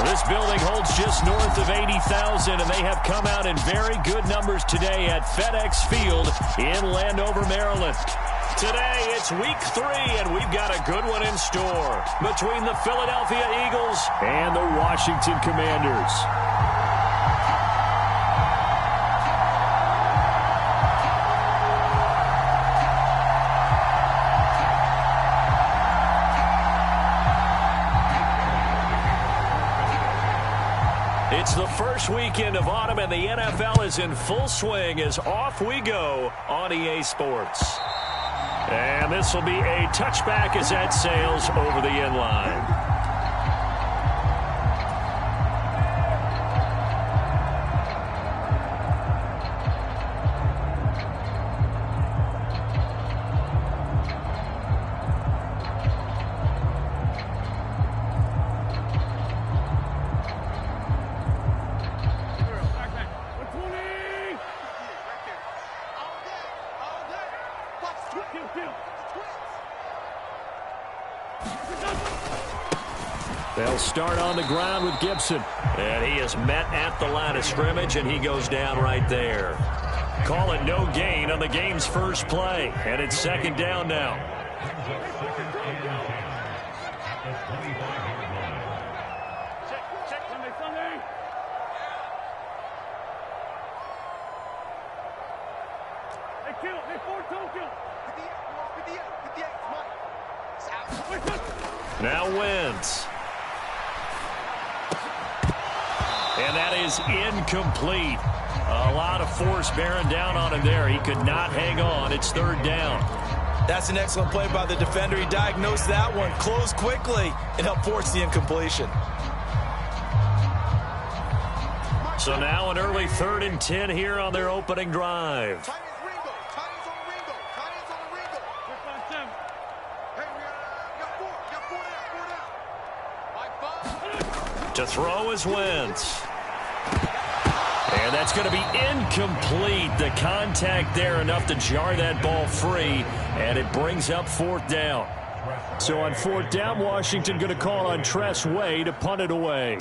This building holds just north of 80,000, and they have come out in very good numbers today at FedEx Field in Landover, Maryland. Today, it's week 3, and we've got a good one in store between the Philadelphia Eagles and the Washington Commanders. It's the first weekend of autumn, and the NFL is in full swing as off we go on EA Sports. And this will be a touchback as that sails over the end line. They'll start on the ground with Gibson. And he is met at the line of scrimmage, and he goes down right there. Call it no gain on the game's first play. And it's second down now. Now Wentz. And that is incomplete. A lot of force bearing down on him there. He could not hang on. It's third down. That's an excellent play by the defender. He diagnosed that one, closed quickly, and helped force the incompletion. So now an early 3rd and 10 here on their opening drive. To throw is Wentz. And that's going to be incomplete. The contact there enough to jar that ball free, and it brings up 4th down. So on 4th down, Washington going to call on Tress Way to punt it away.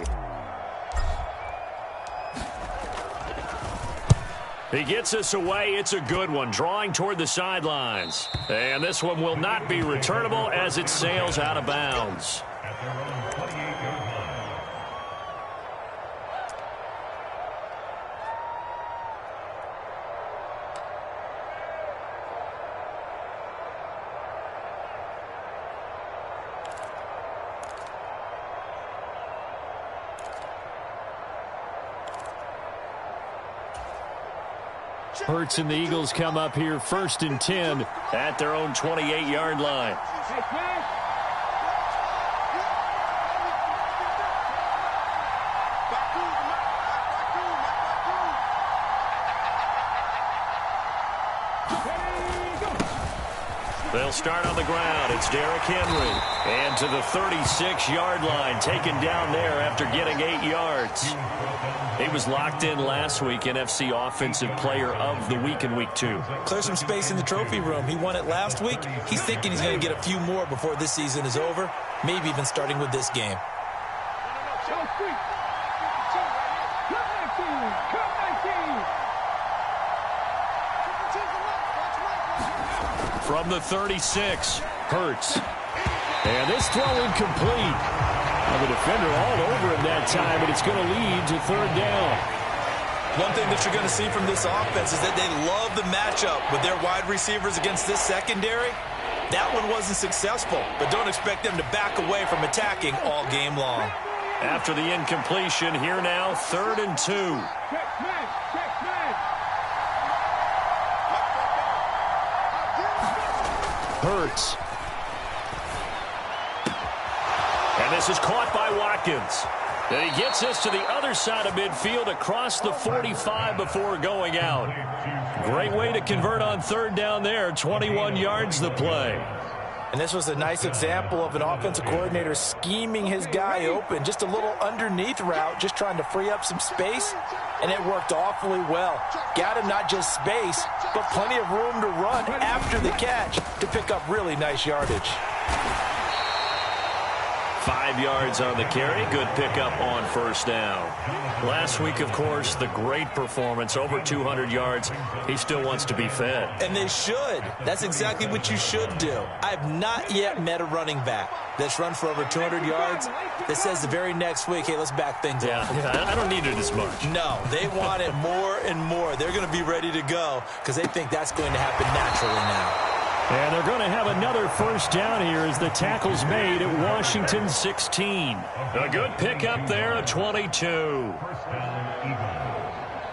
He gets us away. It's a good one, drawing toward the sidelines. And this one will not be returnable as it sails out of bounds. Hurts and the Eagles come up here 1st and 10 at their own 28-yard line. They'll start on the ground. It's Derrick Henry. And to the 36-yard line, taken down there after getting 8 yards. He was locked in last week, NFC Offensive Player of the Week in Week 2. Clear some space in the trophy room. He won it last week. He's thinking he's going to get a few more before this season is over, maybe even starting with this game. From the 36, Hurts. And this throw incomplete. And the defender all over him that time, and it's going to lead to 3rd down. One thing that you're going to see from this offense is that they love the matchup with their wide receivers against this secondary. That one wasn't successful, but don't expect them to back away from attacking all game long. After the incompletion, here now, 3rd and 2. Hurts. And this is caught by Watkins. And he gets us to the other side of midfield across the 45 before going out. Great way to convert on 3rd down there. 21 yards the play. And this was a nice example of an offensive coordinator scheming his guy open. Just a little underneath route, just trying to free up some space. And it worked awfully well. Got him not just space, but plenty of room to run after the catch to pick up really nice yardage. 5 yards on the carry. Good pickup on first down. Last week, of course, the great performance, over 200 yards. He still wants to be fed. And they should. That's exactly what you should do. I've not yet met a running back that's run for over 200 yards that says the very next week, hey, let's back things up. Yeah, I don't need it as much. No, they want it more and more. They're going to be ready to go because they think that's going to happen naturally now. And they're going to have another first down here as the tackle's made at Washington 16. A good pickup there at 22.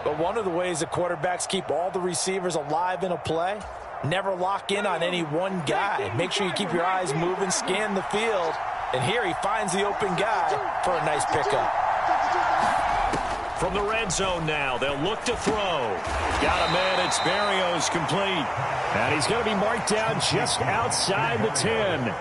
But one of the ways the quarterbacks keep all the receivers alive in a play, never lock in on any one guy. Make sure you keep your eyes moving, scan the field. And here he finds the open guy for a nice pickup. From the red zone now, they'll look to throw. Got a man, it's Berrios, complete. And he's going to be marked down just outside the 10.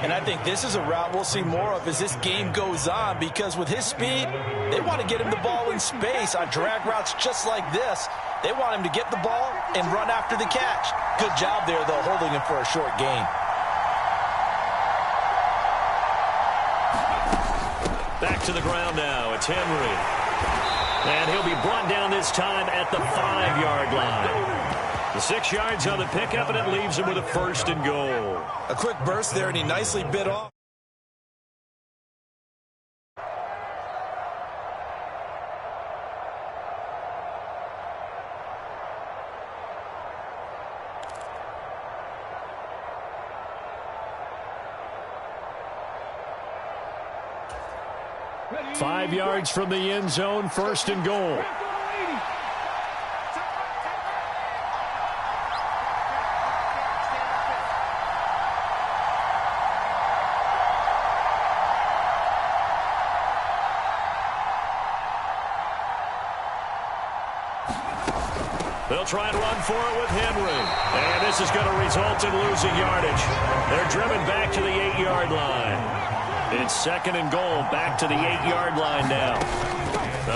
And I think this is a route we'll see more of as this game goes on, because with his speed, they want to get him the ball in space on drag routes just like this. They want him to get the ball and run after the catch. Good job there, though, holding him for a short gain. Back to the ground now. It's Henry. And he'll be brought down this time at the 5-yard line. The 6 yards on the pickup, and it leaves him with a first and goal. A quick burst there, and he nicely bit off. Five yards from the end zone, first and goal. They'll try and run for it with Henry. And this is going to result in losing yardage. They're driven back to the 8-yard line. It's second and goal, back to the 8-yard line now.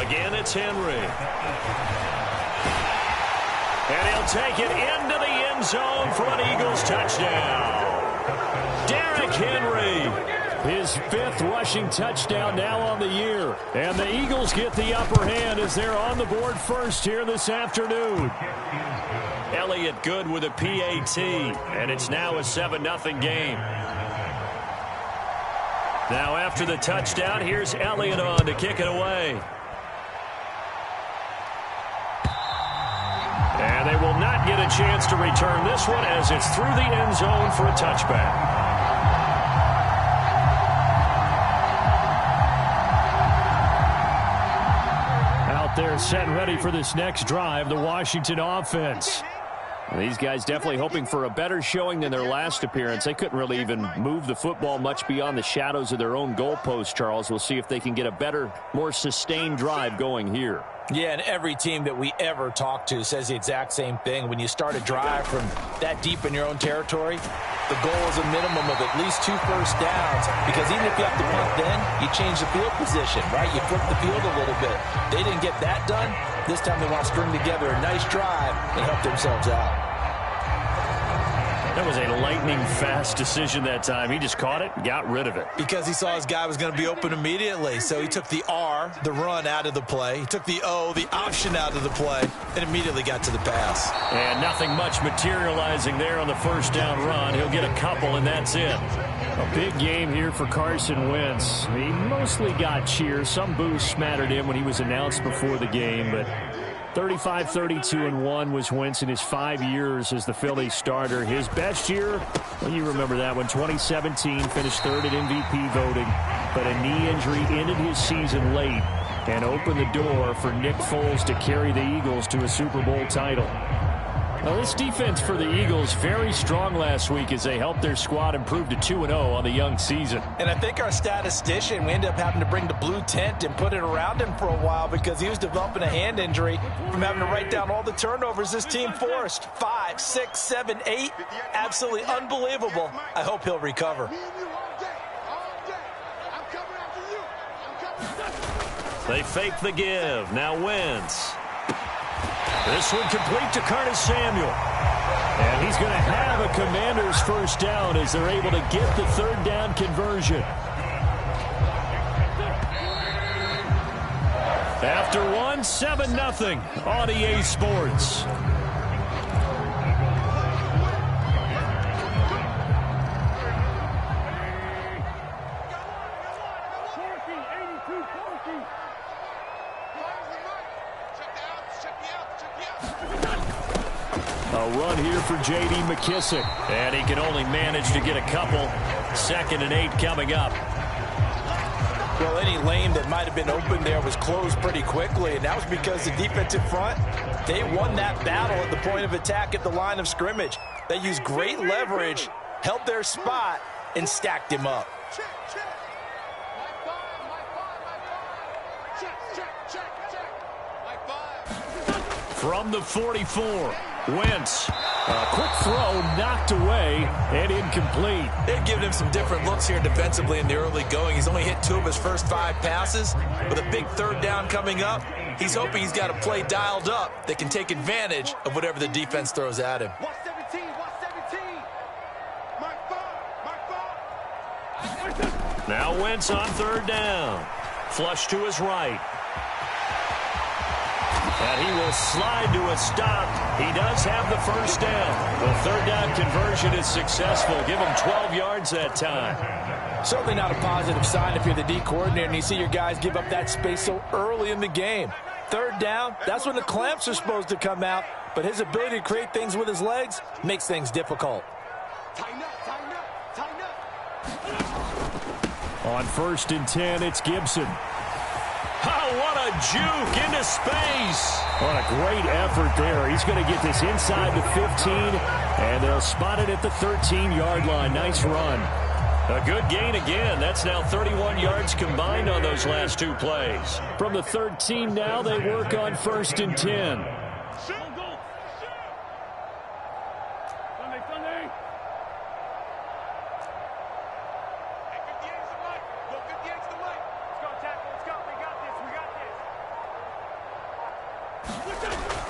Again, it's Henry. And he'll take it into the end zone for an Eagles touchdown. Derrick Henry, his 5th rushing touchdown now on the year. And the Eagles get the upper hand as they're on the board first here this afternoon. Elliott good with a PAT, and it's now a 7-0 game. Now after the touchdown, here's Elliott on to kick it away. And they will not get a chance to return this one as it's through the end zone for a touchback. Out there set and ready for this next drive, the Washington offense. These guys definitely hoping for a better showing than their last appearance. They couldn't really even move the football much beyond the shadows of their own goalpost, Charles. We'll see if they can get a better, more sustained drive going here. Yeah, and every team that we ever talk to says the exact same thing. When you start a drive from that deep in your own territory, the goal is a minimum of at least 2 first downs, because even if you have to punt then, you change the field position, right? You flip the field a little bit. They didn't get that done. This time they want to string together a nice drive and help themselves out. That was a lightning-fast decision that time. He just caught it and got rid of it. Because he saw his guy was going to be open immediately. So he took the R, the run, out of the play. He took the O, the option, out of the play, and immediately got to the pass. And nothing much materializing there on the first down run. He'll get a couple, and that's it. A big game here for Carson Wentz. He mostly got cheers. Some boos smattered him when he was announced before the game, but 35-32-1 was Wentz in his 5 years as the Phillies starter. His best year, well, you remember that one, 2017, finished 3rd at MVP voting, but a knee injury ended his season late and opened the door for Nick Foles to carry the Eagles to a Super Bowl title. Now, this defense for the Eagles very strong last week as they helped their squad improve to 2-0 on the young season. And I think our statistician, we ended up having to bring the blue tent and put it around him for a while because he was developing a hand injury from having to write down all the turnovers this team forced. 5, 6, 7, 8. Absolutely unbelievable. I hope he'll recover. They fake the give. Now Wentz. This one complete to Curtis Samuel. And he's going to have a Commanders first down as they're able to get the third down conversion. After 7-0 on EA Sports. A run here for J.D. McKissick. And he can only manage to get a couple. 2nd and 8 coming up. Well, any lane that might have been open there was closed pretty quickly, and that was because the defensive front, they won that battle at the point of attack at the line of scrimmage. They used great leverage, held their spot, and stacked him up. From the 44, Wentz. A quick throw knocked away and incomplete. They've given him some different looks here defensively in the early going. He's only hit 2 of his first 5 passes. With a big third down coming up, he's hoping he's got a play dialed up that can take advantage of whatever the defense throws at him. Watch 17, watch 17. Mark 5. Now Wentz on third down. Flush to his right. And he will slide to a stop. He does have the first down. The third down conversion is successful. Give him 12 yards that time. Certainly not a positive sign if you're the D coordinator and you see your guys give up that space so early in the game. Third down, that's when the clamps are supposed to come out. But his ability to create things with his legs makes things difficult. Tighten up, tighten up, tighten up. On 1st and 10, it's Gibson. Oh, what a juke into space. What a great effort there. He's going to get this inside the 15, and they'll spot it at the 13-yard line. Nice run. A good gain again. That's now 31 yards combined on those last 2 plays. From the 13 now, they work on 1st and 10.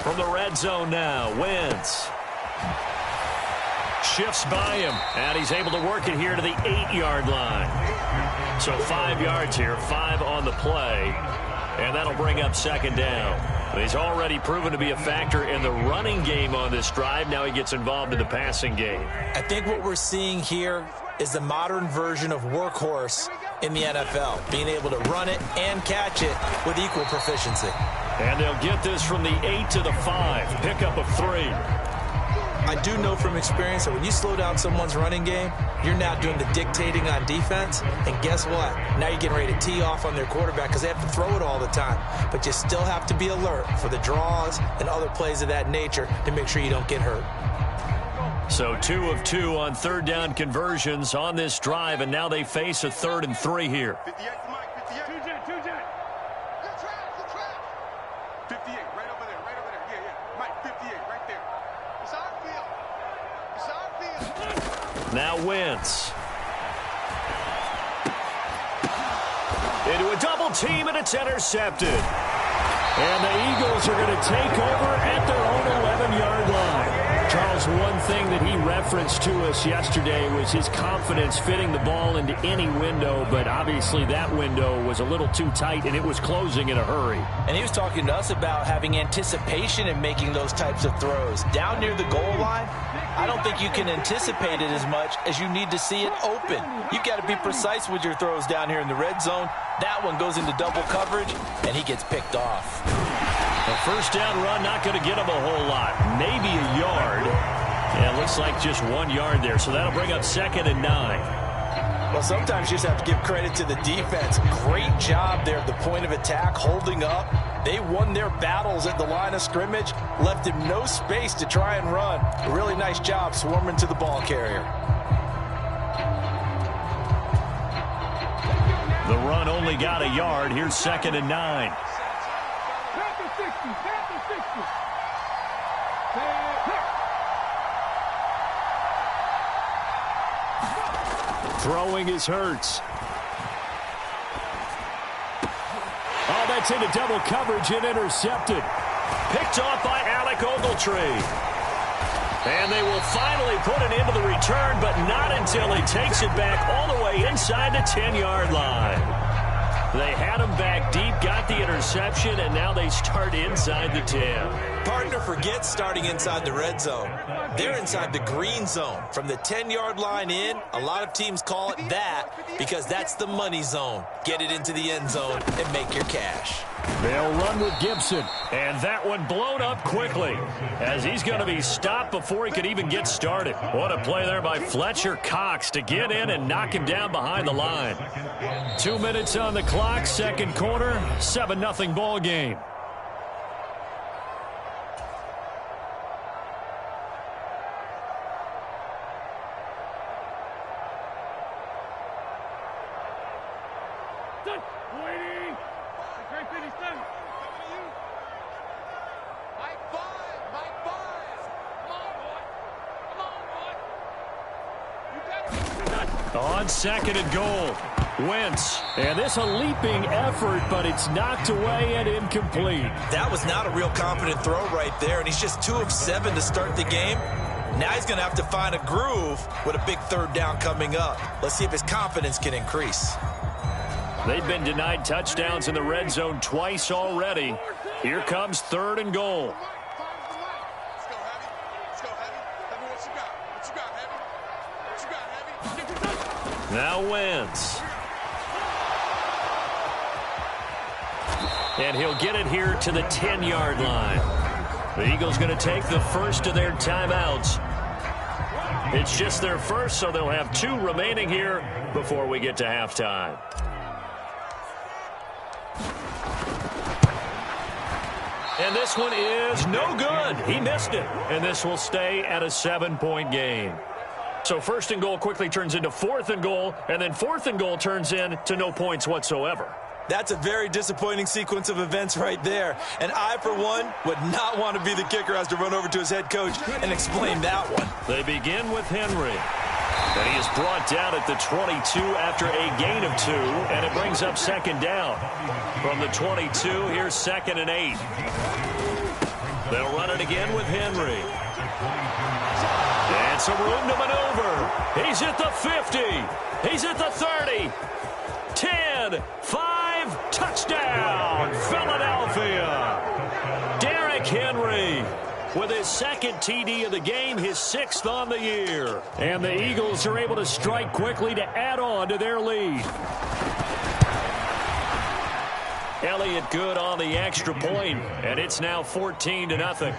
From the red zone now, Wentz. Shifts by him, and he's able to work it here to the 8-yard line. So 5 yards here, 5 on the play, and that'll bring up 2nd down. He's already proven to be a factor in the running game on this drive. Now he gets involved in the passing game. I think what we're seeing here is the modern version of workhorse in the NFL, being able to run it and catch it with equal proficiency. And they'll get this from the 8 to the 5. Pickup of 3. I do know from experience that when you slow down someone's running game, you're now doing the dictating on defense. And guess what? Now you're getting ready to tee off on their quarterback because they have to throw it all the time. But you still have to be alert for the draws and other plays of that nature to make sure you don't get hurt. So 2 of 2 on third down conversions on this drive, and now they face a 3rd and 3 here. 58 to Mike, 58. 2 Jet. Good track, good track. 58, right over there. Yeah. Mike, 58, right there. It's our field. Now Wentz. Into a double team, and it's intercepted. And the Eagles are going to take over at their own 11-yard line. Charles, one thing that he referenced to us yesterday was his confidence fitting the ball into any window, but obviously that window was a little too tight, and it was closing in a hurry. And he was talking to us about having anticipation in making those types of throws. Down near the goal line, I don't think you can anticipate it as much as you need to see it open. You've got to be precise with your throws down here in the red zone. That one goes into double coverage, and he gets picked off. A first down run, not going to get him a whole lot. Maybe a yard. Yeah, it looks like just 1 yard there, so that'll bring up 2nd and 9. Well, sometimes you just have to give credit to the defense. Great job there at the point of attack, holding up. They won their battles at the line of scrimmage, left him no space to try and run. A really nice job swarming to the ball carrier. The run only got a yard. Here's 2nd and 9. Throwing is Hurts. Oh, that's into double coverage and intercepted. Picked off by Alec Ogletree. And they will finally put it into the return, but not until he takes it back all the way inside the 10-yard line. They had him back deep, got the interception, and now they start inside the 10. Partner forgets starting inside the red zone. They're inside the green zone. From the 10-yard line in, a lot of teams call it that because that's the money zone. Get it into the end zone and make your cash. They'll run with Gibson, and that one blown up quickly as he's going to be stopped before he could even get started. What a play there by Fletcher Cox to get in and knock him down behind the line. 2 minutes on the clock, second quarter, 7-0 ball game. On second and goal, Wentz. And this a leaping effort, but it's knocked away and incomplete. That was not a real confident throw right there, and he's just 2 of 7 to start the game. Now he's going to have to find a groove with a big third down coming up. Let's see if his confidence can increase. They've been denied touchdowns in the red zone twice already. Here comes third and goal. Now Wentz. And he'll get it here to the 10-yard line. The Eagles going to take the first of their timeouts. It's just their first, so they'll have 2 remaining here before we get to halftime. And this one is no good. He missed it. And this will stay at a 7-point game. So first and goal quickly turns into fourth and goal, and then fourth and goal turns into no points whatsoever. That's a very disappointing sequence of events right there. And I, for one, would not want to be the kicker who has to run over to his head coach and explain that one. They begin with Henry. And he is brought down at the 22 after a gain of 2, and it brings up second down. From the 22, here's second and 8. They'll run it again with Henry. And some room to maneuver. He's at the 50. He's at the 30. 10, 5, touchdown, Philadelphia. Derrick Henry with his second TD of the game, his 6th on the year. And the Eagles are able to strike quickly to add on to their lead. Elliott good on the extra point, and it's now 14-0.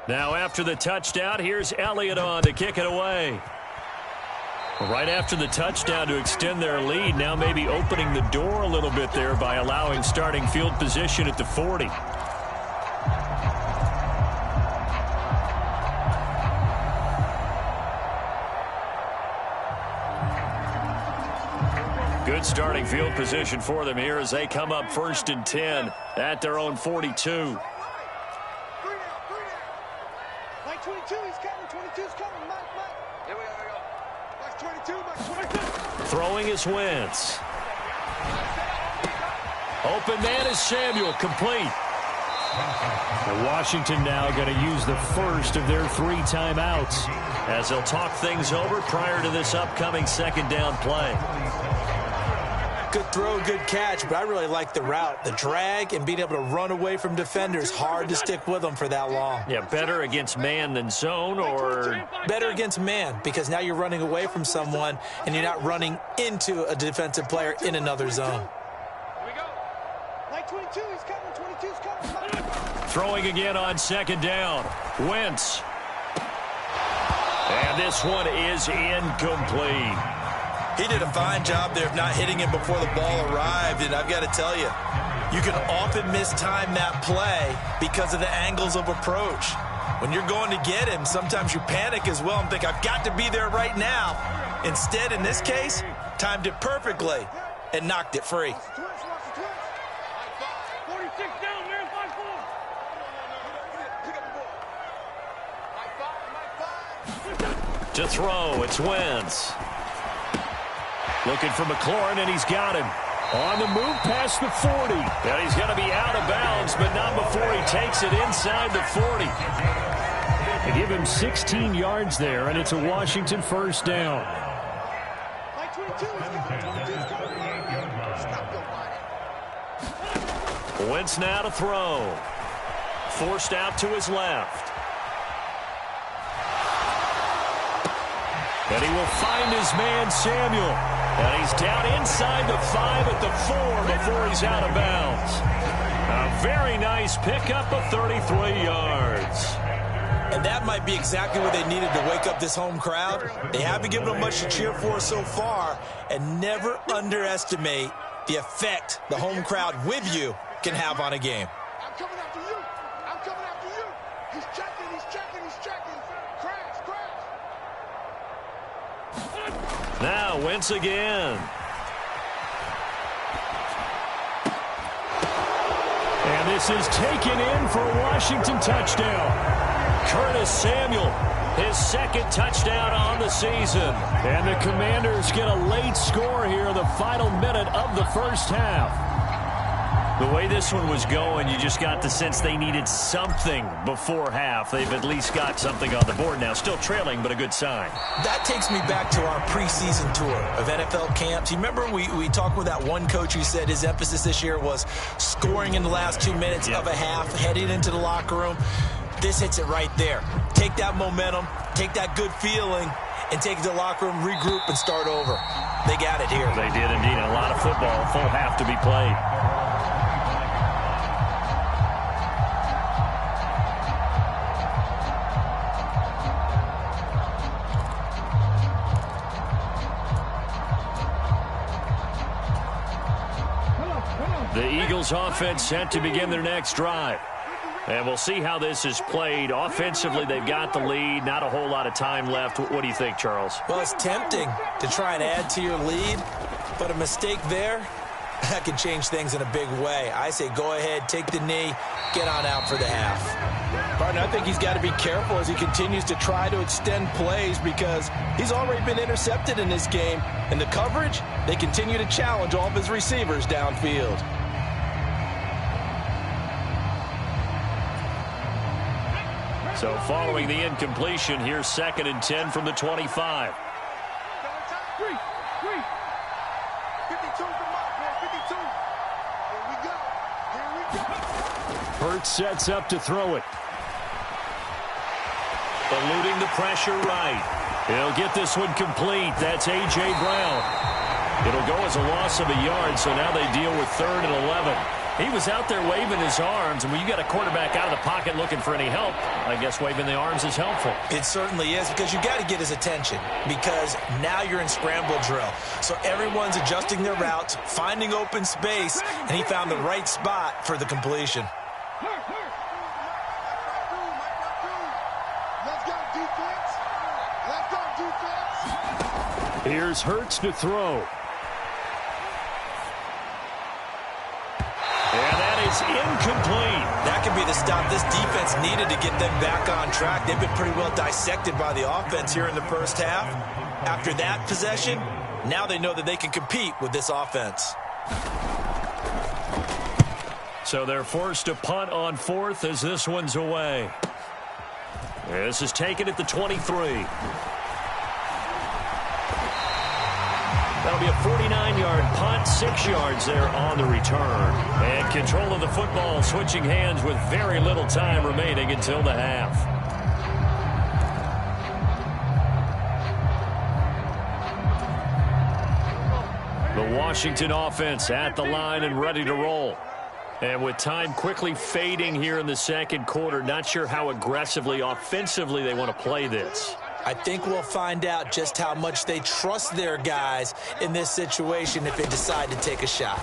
Now after the touchdown, here's Elliott on to kick it away. Right after the touchdown to extend their lead, now maybe opening the door a little bit there by allowing starting field position at the 40. Good starting field position for them here as they come up 1st and 10 at their own 42. Mike 22, he's coming. 22's coming. Mike. Here we go. Mike 22, Mike 22. Throwing is Wentz. Open man is Samuel, complete. And Washington now going to use the first of their 3 timeouts as they'll talk things over prior to this upcoming second down play. Good throw, good catch, but I really like the route. The drag and being able to run away from defenders, hard to stick with them for that long. Yeah, better against man than zone, or better against man, because now you're running away from someone and you're not running into a defensive player in another zone. Here we go. Mike 22, he's coming. 22's coming. Throwing again on second down. Wentz. And this one is incomplete. He did a fine job there of not hitting him before the ball arrived, and I've got to tell you, you can often mistime that play because of the angles of approach. When you're going to get him, sometimes you panic as well and think, I've got to be there right now. Instead, in this case, timed it perfectly and knocked it free. 46 down, man. 5-4. Pick up the ball. Mike 5. To throw, it's Wentz. Looking for McLaurin, and he's got him. On the move past the 40. And he's going to be out of bounds, but not before he takes it inside the 40. They give him 16 yards there, and it's a Washington first down. Wentz now to throw. Forced out to his left. And he will find his man, Samuel. And he's down inside the 5 at the 4 before he's out of bounds. A very nice pickup of 33 yards. And that might be exactly what they needed to wake up this home crowd. They haven't given them much to cheer for so far. And never underestimate the effect the home crowd with you can have on a game. I'm coming after you. I'm coming after you. He's checking, he's checking, he's checking. Crash, crash. Now Wentz again. And this is taken in for a Washington touchdown. Curtis Samuel, his second touchdown on the season. And the Commanders get a late score here in the final minute of the first half. The way this one was going, you just got the sense they needed something before half. They've at least got something on the board now. Still trailing, but a good sign. That takes me back to our preseason tour of NFL camps. You remember we talked with that one coach who said his emphasis this year was scoring in the last 2 minutes of a half, heading into the locker room. This hits it right there. Take that momentum, take that good feeling, and take it to the locker room, regroup, and start over. They got it here. They did indeed. A lot of football, full half to be played. The Eagles offense set to begin their next drive. And we'll see how this is played. Offensively, they've got the lead. Not a whole lot of time left. What do you think, Charles? Well, it's tempting to try and add to your lead, but a mistake there, that can change things in a big way. I say go ahead, take the knee, get on out for the half. Partner, I think he's got to be careful as he continues to try to extend plays because he's already been intercepted in this game. And the coverage, they continue to challenge all of his receivers downfield. So following the incompletion, here's 2nd and 10 from the 25. 52's the mark, man. 52. Here we go. Here we go. Hurts sets up to throw it. Eluding the pressure right. He'll get this one complete. That's A.J. Brown. It'll go as a loss of a yard, so now they deal with 3rd and 11. He was out there waving his arms, and when you got a quarterback out of the pocket looking for any help, I guess waving the arms is helpful. It certainly is, because you got to get his attention, because now you're in scramble drill. So everyone's adjusting their routes, finding open space, and he found the right spot for the completion. Let's go, defense. Let's go, defense. Here's Hurts to throw. And that is incomplete. That could be the stop this defense needed to get them back on track. They've been pretty well dissected by the offense here in the first half. After that possession, now they know that they can compete with this offense. So they're forced to punt on 4th as this one's away. This is taken at the 23. That'll be a 49-yard punt, 6 yards there on the return. And control of the football switching hands with very little time remaining until the half. The Washington offense at the line and ready to roll. And with time quickly fading here in the second quarter, not sure how aggressively, offensively they want to play this. I think we'll find out just how much they trust their guys in this situation if they decide to take a shot.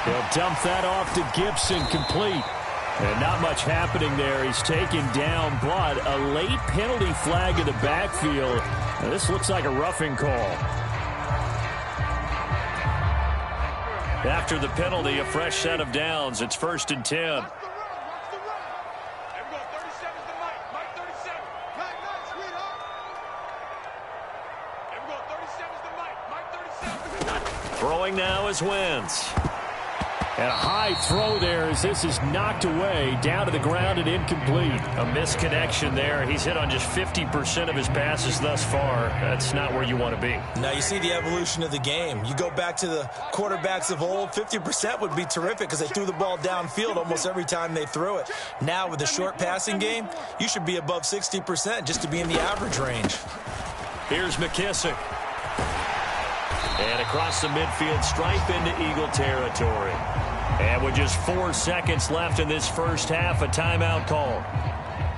They'll dump that off to Gibson, complete. And not much happening there. He's taken down, but a late penalty flag in the backfield. Now, this looks like a roughing call. After the penalty, a fresh set of downs. It's 1st and 10. Throwing now is Wentz. And a high throw there as this is knocked away, down to the ground and incomplete. A misconnection there. He's hit on just 50% of his passes thus far. That's not where you want to be. Now you see the evolution of the game. You go back to the quarterbacks of old, 50% would be terrific because they threw the ball downfield almost every time they threw it. Now with the short passing game, you should be above 60% just to be in the average range. Here's McKissick. And across the midfield stripe into Eagle territory. And with just 4 seconds left in this first half, a timeout call.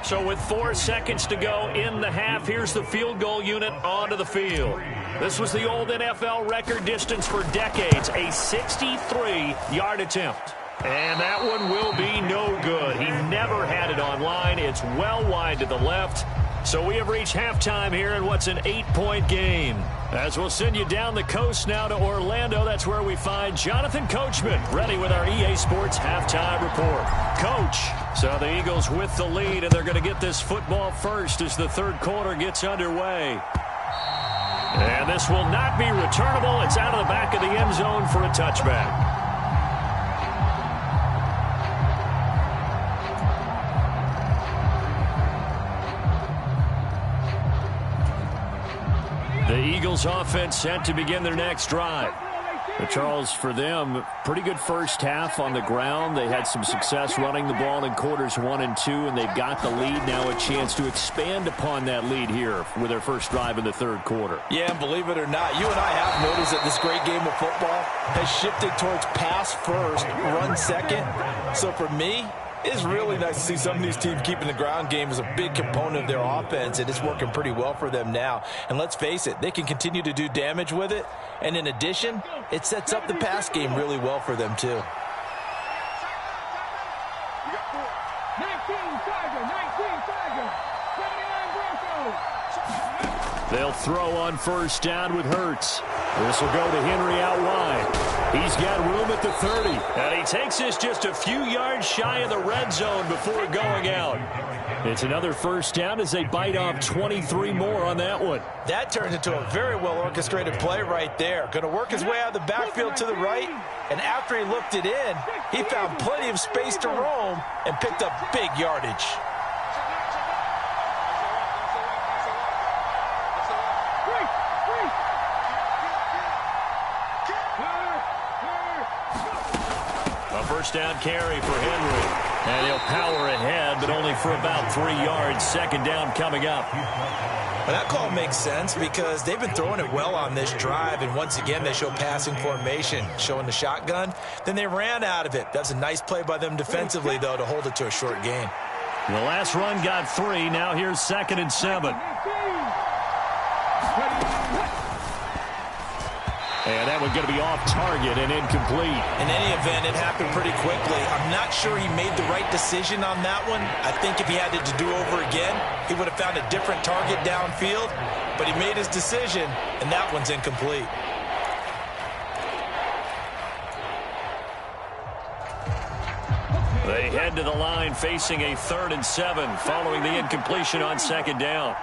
So with 4 seconds to go in the half, here's the field goal unit onto the field. This was the old NFL record distance for decades, a 63-yard attempt. And that one will be no good. He never had it on line. It's well wide to the left. So we have reached halftime here in what's an 8-point game. As we'll send you down the coast now to Orlando, that's where we find Jonathan Coachman ready with our EA Sports halftime report. Coach, so the Eagles with the lead, and they're going to get this football first as the third quarter gets underway. And this will not be returnable. It's out of the back of the end zone for a touchback. The Eagles offense set to begin their next drive. But Charles, for them, pretty good first half on the ground. They had some success running the ball in quarters 1 and 2, and they've got the lead now, a chance to expand upon that lead here with their first drive in the third quarter. Yeah, and believe it or not, you and I have noticed that this great game of football has shifted towards pass first, run second. So for me, it's really nice to see some of these teams keeping the ground game as a big component of their offense, and it's working pretty well for them now. And let's face it, they can continue to do damage with it. And in addition, it sets up the pass game really well for them, too. 19 Tiger, 79 Broncos. They'll throw on first down with Hurts. This will go to Henry out wide. He's got room at the 30. And he takes this just a few yards shy of the red zone before going out. It's another first down as they bite off 23 more on that one. That turns into a very well-orchestrated play right there. Going to work his way out of the backfield to the right. And after he looked it in, he found plenty of space to roam and picked up big yardage. First down carry for Henry. And he'll power ahead, but only for about 3 yards. Second down coming up. Well, that call makes sense because they've been throwing it well on this drive, and once again they show passing formation, showing the shotgun. Then they ran out of it. That's a nice play by them defensively, though, to hold it to a short gain. The last run got 3. Now here's 2nd and 7. And that one's going to be off target and incomplete. In any event, it happened pretty quickly. I'm not sure he made the right decision on that one. I think if he had it to do over again, he would have found a different target downfield. But he made his decision, and that one's incomplete. They head to the line facing a 3rd and 7 following the incompletion on 2nd down.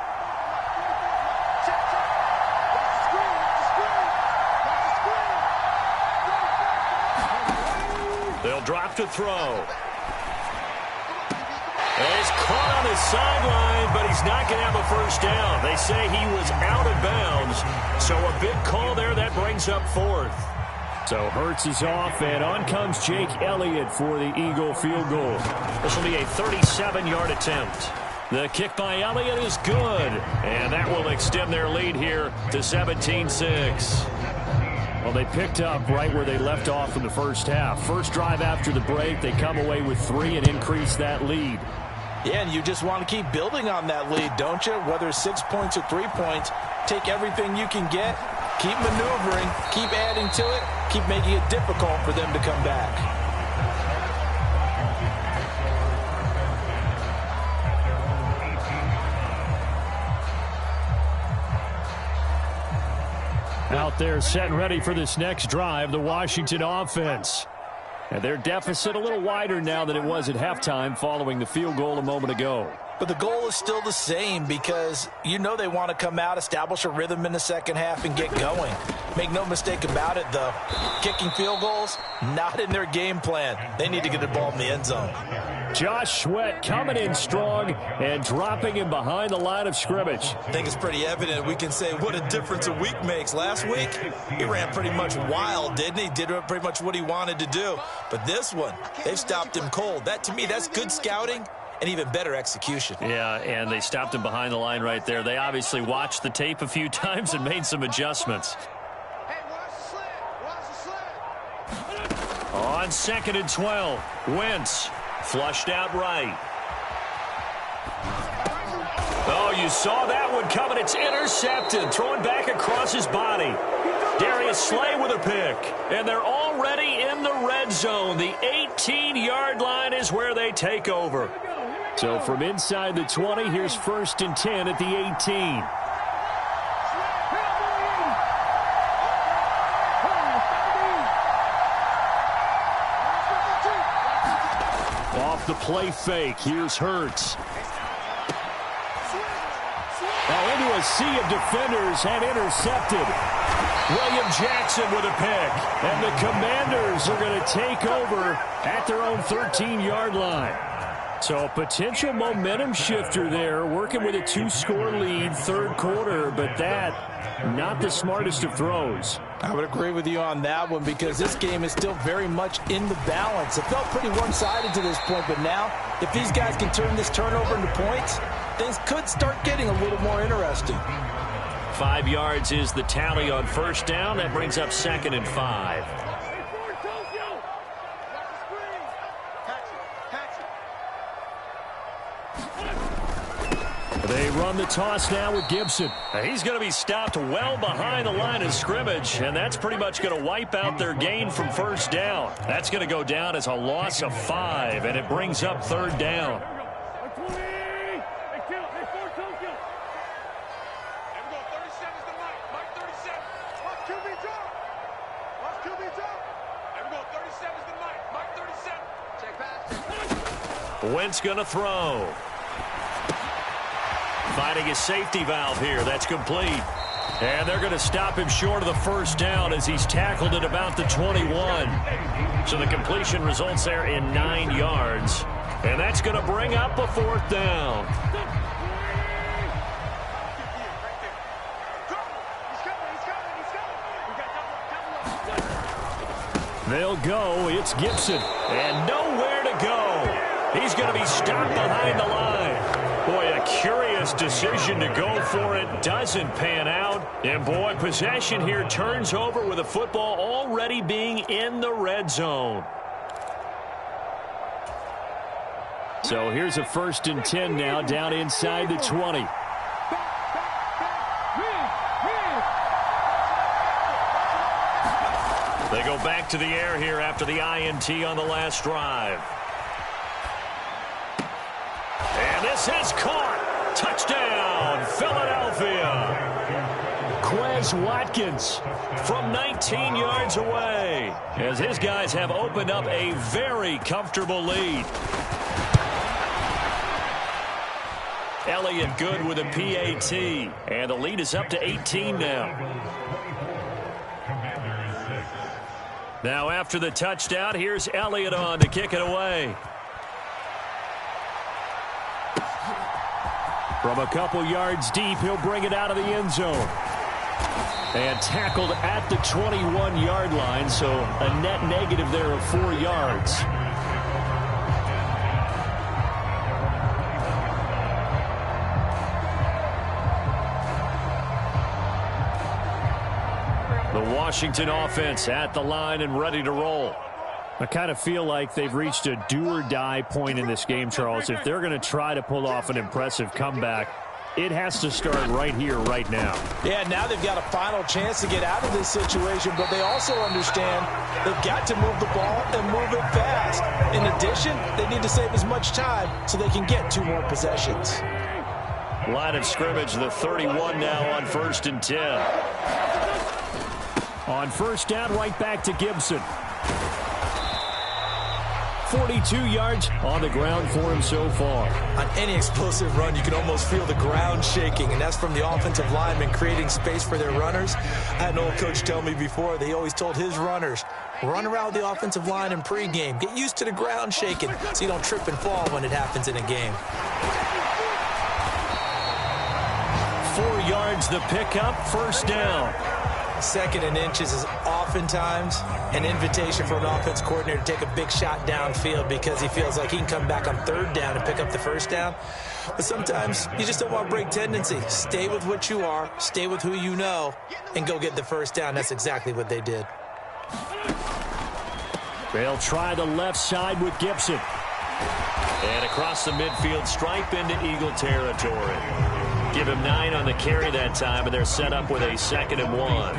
They'll drop to throw. And he's caught on the sideline, but he's not going to have a first down. They say he was out of bounds. So a big call there that brings up 4th. So Hurts is off, and on comes Jake Elliott for the Eagle field goal. This will be a 37-yard attempt. The kick by Elliott is good, and that will extend their lead here to 17-6. Well, they picked up right where they left off in the first half. First drive after the break, they come away with 3 and increase that lead. Yeah, and you just want to keep building on that lead, don't you? Whether it's 6 points or 3 points, take everything you can get, keep maneuvering, keep adding to it, keep making it difficult for them to come back. Out there set and ready for this next drive, the Washington offense. And their deficit a little wider now than it was at halftime following the field goal a moment ago. But the goal is still the same because you know they want to come out, establish a rhythm in the second half, and get going. Make no mistake about it, though. Kicking field goals, not in their game plan. They need to get the ball in the end zone. Josh Sweat coming in strong and dropping him behind the line of scrimmage. I think it's pretty evident. We can say what a difference a week makes. Last week, he ran pretty much wild, didn't he? Did pretty much what he wanted to do. But this one, they've stopped him cold. That, to me, that's good scouting and even better execution. Yeah, and they stopped him behind the line right there. They obviously watched the tape a few times and made some adjustments. Hey, watch the slant. Watch the slant. On 2nd and 12, Wentz flushed out right. Oh, you saw that one coming. It's intercepted, throwing back across his body. Darius Slay with a pick, and they're already in the red zone. The 18-yard line is where they take over. So from inside the 20, here's 1st and 10 at the 18. Off the play fake, here's Hurts. Now into a sea of defenders and intercepted. William Jackson with a pick. And the Commanders are going to take over at their own 13-yard line. So a potential momentum shifter there, working with a 2-score lead, third quarter, but that, not the smartest of throws. I would agree with you on that one because this game is still very much in the balance. It felt pretty one-sided to this point, but now, if these guys can turn this turnover into points, things could start getting a little more interesting. 5 yards is the tally on 1st down. That brings up 2nd and 5. They run the toss now with Gibson. He's going to be stopped well behind the line of scrimmage, and that's pretty much going to wipe out their gain from 1st down. That's going to go down as a loss of 5, and it brings up 3rd down. Wentz going to throw. Finding his safety valve here. That's complete. And they're going to stop him short of the 1st down as he's tackled at about the 21. So the completion results there in 9 yards. And that's going to bring up a 4th down. They'll go. It's Gibson. And nowhere to go. He's going to be stopped behind the line. Boy, a curious decision to go for it. Doesn't pan out. And, boy, possession here turns over with the football already being in the red zone. So here's a 1st and 10 now down inside the 20. They go back to the air here after the INT on the last drive. And this is caught. Touchdown, Philadelphia. Quez Watkins from 19 yards away as his guys have opened up a very comfortable lead. Elliott good with a PAT, and the lead is up to 18 now. Now after the touchdown, here's Elliott on to kick it away. From a couple yards deep, he'll bring it out of the end zone. And tackled at the 21-yard line, so a net negative there of 4 yards. The Washington offense at the line and ready to roll. I kind of feel like they've reached a do-or-die point in this game, Charles. If they're going to try to pull off an impressive comeback, it has to start right here, right now. Yeah, now they've got a final chance to get out of this situation, but they also understand they've got to move the ball and move it fast. In addition, they need to save as much time so they can get 2 more possessions. Line of scrimmage, the 31 now on 1st and 10. On 1st down, right back to Gibson. 42 yards on the ground for him so far. On any explosive run, you can almost feel the ground shaking, and that's from the offensive linemen creating space for their runners. I had an old coach tell me before, they always told his runners, run around the offensive line in pregame. Get used to the ground shaking so you don't trip and fall when it happens in a game. 4 yards the pickup, first down. 2nd and inches is oftentimes an invitation for an offense coordinator to take a big shot downfield because he feels like he can come back on 3rd down and pick up the 1st down. But sometimes you just don't want to break tendency. Stay with what you are, stay with who you know, and go get the 1st down. That's exactly what they did. They'll try the left side with Gibson. And across the midfield stripe into Eagle territory. Give him 9 on the carry that time, and they're set up with a 2nd and 1.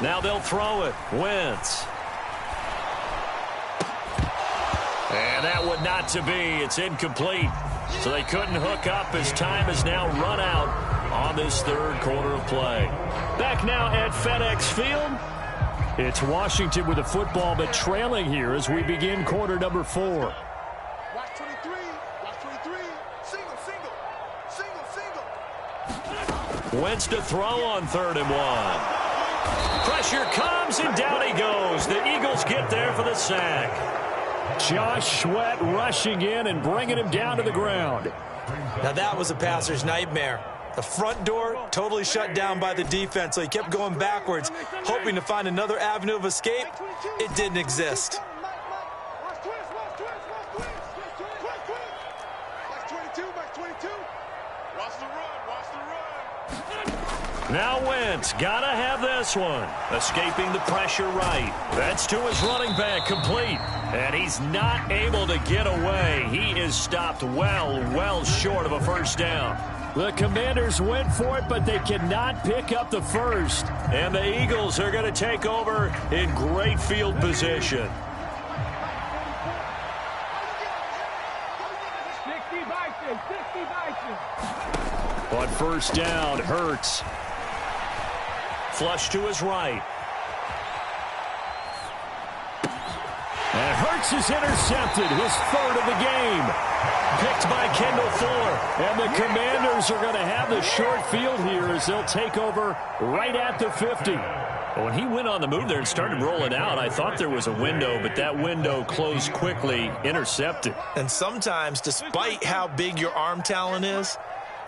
Now they'll throw it. Wentz. And that one not to be. It's incomplete. So they couldn't hook up as time has now run out on this 3rd quarter of play. Back now at FedEx Field. It's Washington with the football, but trailing here as we begin quarter number 4. Watch 23. Watch 23. Single, single. Single, single. Wentz to throw on 3rd and 1. Pressure comes, and down he goes. The Eagles get there for the sack. Josh Sweat rushing in and bringing him down to the ground. Now that was a passer's nightmare. The front door totally shut down by the defense, so he kept going backwards, hoping to find another avenue of escape. It didn't exist. Watch 22. Watch the run. Watch the run. Now Wentz, gotta have this one. Escaping the pressure right. That's to his running back, complete. And he's not able to get away. He is stopped well short of a 1st down. The Commanders went for it, but they cannot pick up the 1st. And the Eagles are going to take over in great field position. 60 Vikings. On 1st down, Hurts. Flush to his right. And Hurts is intercepted, his 3rd of the game. Picked by Kendall Fuller. And the Commanders are going to have the short field here as they'll take over right at the 50. When he went on the move there and started rolling out, I thought there was a window, but that window closed quickly, intercepted. And sometimes, despite how big your arm talent is,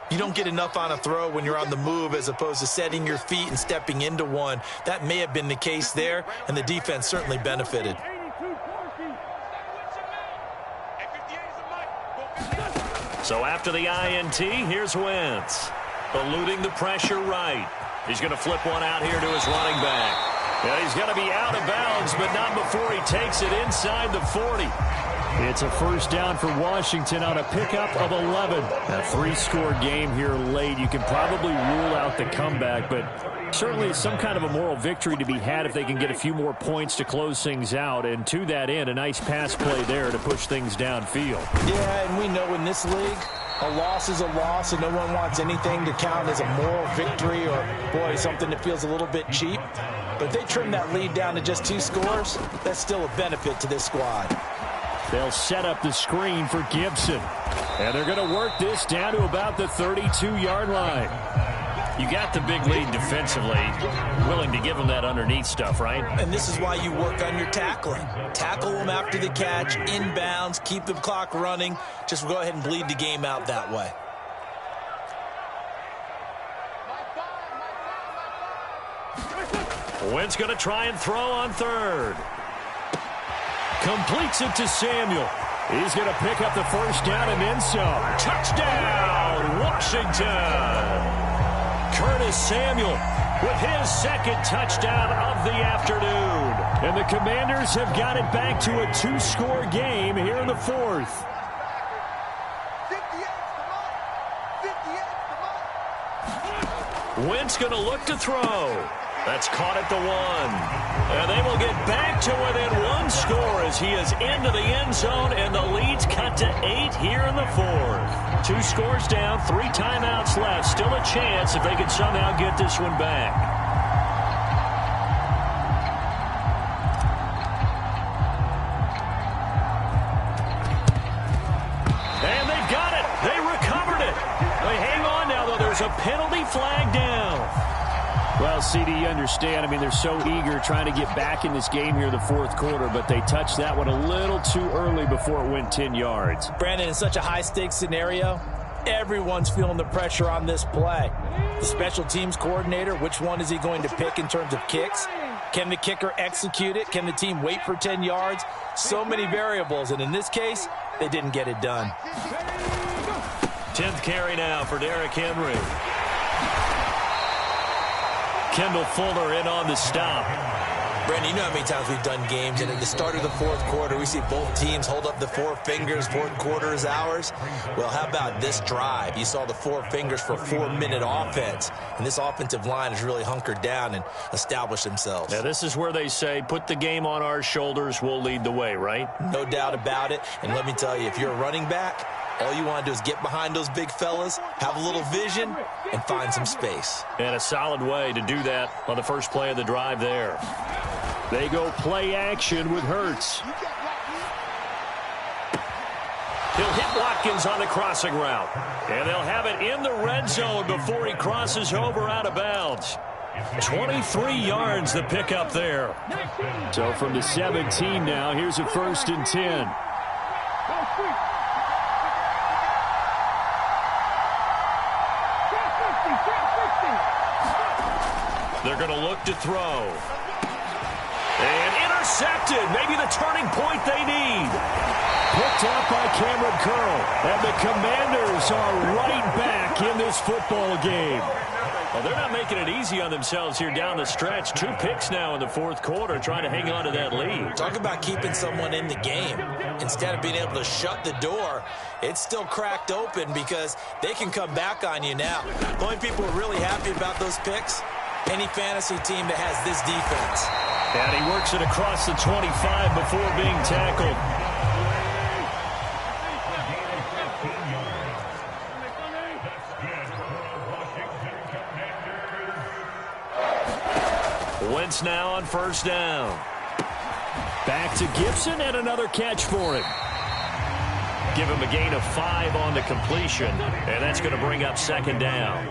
you don't get enough on a throw when you're on the move as opposed to setting your feet and stepping into one. That may have been the case there, and the defense certainly benefited. So after the INT, here's Wentz. Eluding the pressure right. He's going to flip one out here to his running back. And he's going to be out of bounds, but not before he takes it inside the 40. It's a 1st down for Washington on a pickup of 11. A 3-score game here late. You can probably rule out the comeback, but certainly some kind of a moral victory to be had if they can get a few more points to close things out. And to that end, a nice pass play there to push things downfield. Yeah, and we know in this league, a loss is a loss, and no one wants anything to count as a moral victory or, boy, something that feels a little bit cheap. But if they trim that lead down to just 2 scores, that's still a benefit to this squad. They'll set up the screen for Gibson. And they're going to work this down to about the 32-yard line. You got the big lead defensively, willing to give them that underneath stuff, right? And this is why you work on your tackling. Tackle them after the catch, inbounds, keep the clock running. Just go ahead and bleed the game out that way. Wentz going to try and throw on 3rd. Completes it to Samuel. He's going to pick up the 1st down and then some. Touchdown, Washington! Curtis Samuel with his 2nd touchdown of the afternoon. And the Commanders have got it back to a 2-score game here in the 4th. 58. Wentz going to look to throw. That's caught at the 1. And they will get back to within 1 score as he is into the end zone, and the lead's cut to 8 here in the fourth. 2 scores down, 3 timeouts left. Still a chance if they can somehow get this one back. And they've got it. They recovered it. They hang on now, though. There's a penalty flag down. Well, CD, you understand. I mean, they're so eager trying to get back in this game here in the fourth quarter, but they touched that one a little too early before it went 10 yards. Brandon, in such a high-stakes scenario, everyone's feeling the pressure on this play. The special teams coordinator, which one is he going to pick in terms of kicks? Can the kicker execute it? Can the team wait for 10 yards? So many variables, and in this case, they didn't get it done. 10th carry now for Derrick Henry. Kendall Fuller in on the stop. Brandon, you know how many times we've done games, and at the start of the fourth quarter, we see both teams hold up the 4 fingers, fourth quarter is ours. Well, how about this drive? You saw the 4 fingers for a 4-minute offense, and this offensive line has really hunkered down and established themselves. Now, this is where they say, put the game on our shoulders, we'll lead the way, right? No doubt about it, and let me tell you, if you're a running back, all you want to do is get behind those big fellas, have a little vision, and find some space. And a solid way to do that on the first play of the drive there. They go play action with Hurts. He'll hit Watkins on the crossing route. And they'll have it in the red zone before he crosses over out of bounds. 23 yards the pickup there. So from the 17 now, here's a 1st and 10. They're going to look to throw. And intercepted. Maybe the turning point they need. Picked up by Cameron Curl. And the Commanders are right back in this football game. Well, they're not making it easy on themselves here down the stretch. 2 picks now in the fourth quarter trying to hang on to that lead. Talk about keeping someone in the game. Instead of being able to shut the door, it's still cracked open because they can come back on you now. The only people who are really happy about those picks, any fantasy team that has this defense. And he works it across the 25 before being tackled. Wentz now on 1st down. Back to Gibson and another catch for him. Give him a gain of 5 on the completion, and that's going to bring up 2nd down.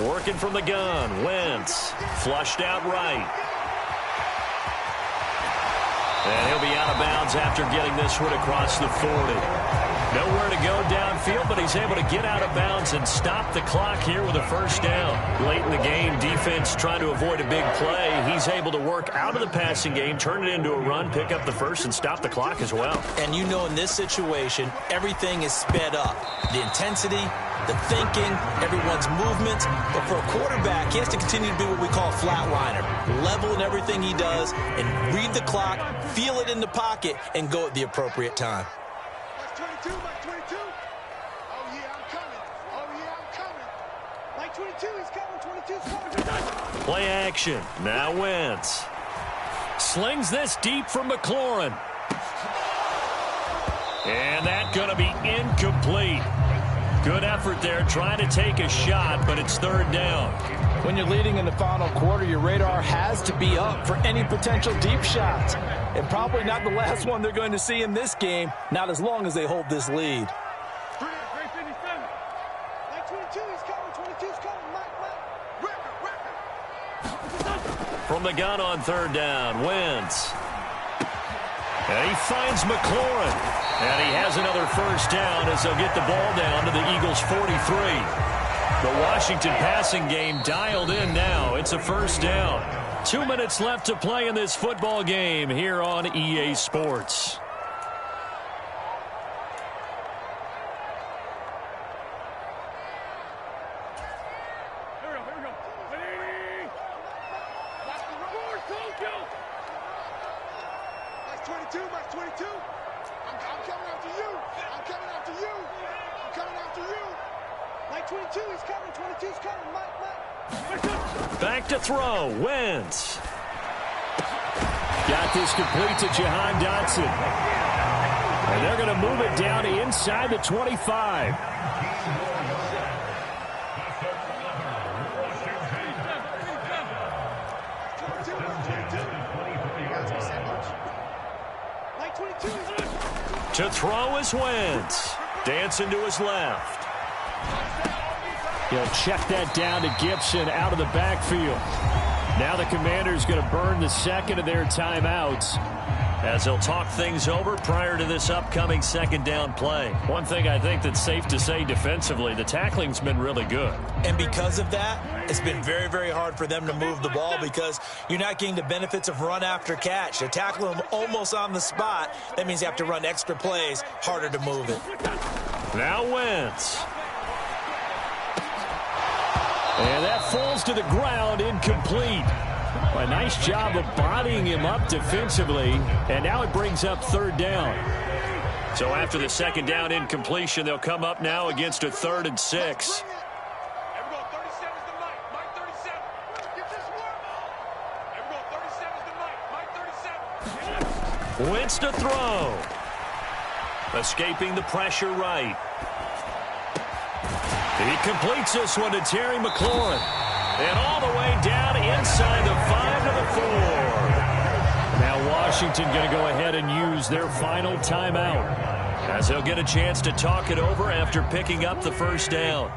Working from the gun, Wentz flushed out right. And he'll be out of bounds after getting this one across the 40. Nowhere to go downfield, but he's able to get out of bounds and stop the clock here with a 1st down. Late in the game, defense trying to avoid a big play. He's able to work out of the passing game, turn it into a run, pick up the 1st, and stop the clock as well. And you know in this situation, everything is sped up. The intensity, the thinking, everyone's movements. But for a quarterback, he has to continue to be what we call a flatliner. Level in everything he does and read the clock, feel it in the pocket, and go at the appropriate time. Mike 22, Mike 22. Oh, yeah, I'm coming. Oh, yeah, I'm coming. Mike 22, he's coming. 22's coming. Play action. Now Wentz. Slings this deep from McLaurin. And that's going to be incomplete. Good effort there trying to take a shot, but it's 3rd down. When you're leading in the final quarter, your radar has to be up for any potential deep shots. And probably not the last one they're going to see in this game, not as long as they hold this lead. 357. Mike 22, he's coming. 22's coming. Mike. Record. From the gun on 3rd down, Wentz. And he finds McLaurin. And he has another 1st down as they'll get the ball down to the Eagles' 43. The Washington passing game dialed in now. It's a 1st down. 2 minutes left to play in this football game here on EA Sports. Here we go. Ready? Mike 22, Mike 22. coming after you. I'm coming after you. I'm coming after you. Mike 22 is coming. 22's coming. Mike. Back to throw. Wentz. Got this complete to Jahan Dotson. And they're going to move it down to inside the 25. To throw is Wentz. Dancing to his left. He'll check that down to Gibson out of the backfield. Now the Commanders going to burn the second of their timeouts, as they'll talk things over prior to this upcoming second down play. One thing I think that's safe to say defensively, the tackling's been really good. And because of that, it's been very, very hard for them to move the ball because you're not getting the benefits of run after catch. They tackle them almost on the spot. That means you have to run extra plays, harder to move it. Now Wentz. And that falls to the ground, incomplete. A nice job of bodying him up defensively, and now it brings up third down. So after the second down incompletion, they'll come up now against a 3rd and 6. Everyone, 37's the Mike. Mike 37. Get this one. Everyone, 37's the Mike. Mike 37. Wentz to throw. Escaping the pressure right. He completes this one to Terry McLaurin. And all the way down inside the 5 to the 4. Now Washington going to go ahead and use their final timeout, as they'll get a chance to talk it over after picking up the first down.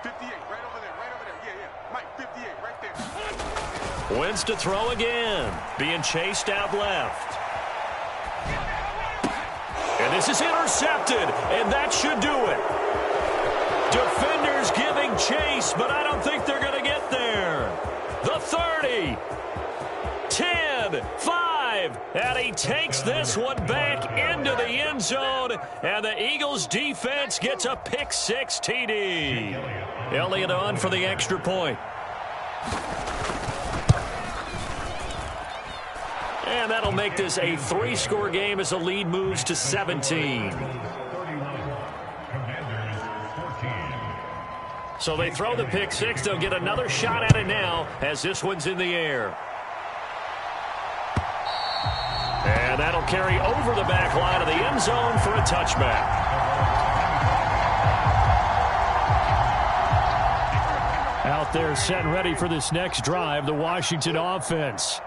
58, right over there. Yeah. Mike, 58, right there. Wentz to throw again. Being chased out left. And this is intercepted, and that should do it. Defenders giving chase, but I don't think they're going to get there. The 30, 10, 5, and he takes this one back into the end zone, and the Eagles defense gets a pick-6 TD. Elliott on for the extra point. And that'll make this a 3-score game as the lead moves to 17. So they throw the pick-6. They'll get another shot at it now as this one's in the air. And that'll carry over the back line of the end zone for a touchback. out there set and ready for this next drive, the Washington offense.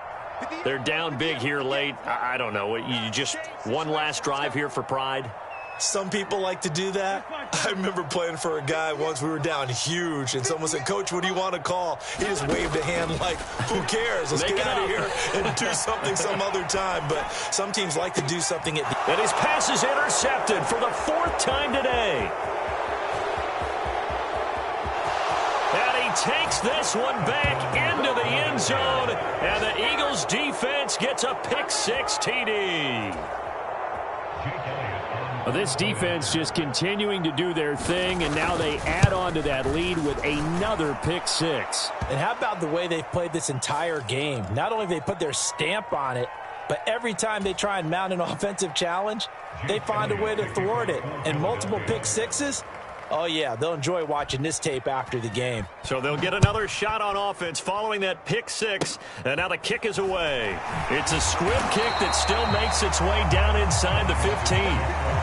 They're down big here late. I don't know. You just one last drive here for pride? Some people like to do that. I remember playing for a guy once. We were down huge, and someone said, "Coach, what do you want to call?" He just waved a hand like, who cares? Let's get out of here and do something some other time. But some teams like to do something at the And his pass is intercepted for the 4th time today. And he takes this one back into the end zone, and the Eagles defense gets a pick-6 TD. Well, this defense just continuing to do their thing, and now they add on to that lead with another pick-6. And how about the way they've played this entire game? Not only have they put their stamp on it, but every time they try and mount an offensive challenge, they find a way to thwart it. And multiple pick-6s, oh, yeah, they'll enjoy watching this tape after the game. So they'll get another shot on offense following that pick-6, and now the kick is away. It's a squib kick that still makes its way down inside the 15.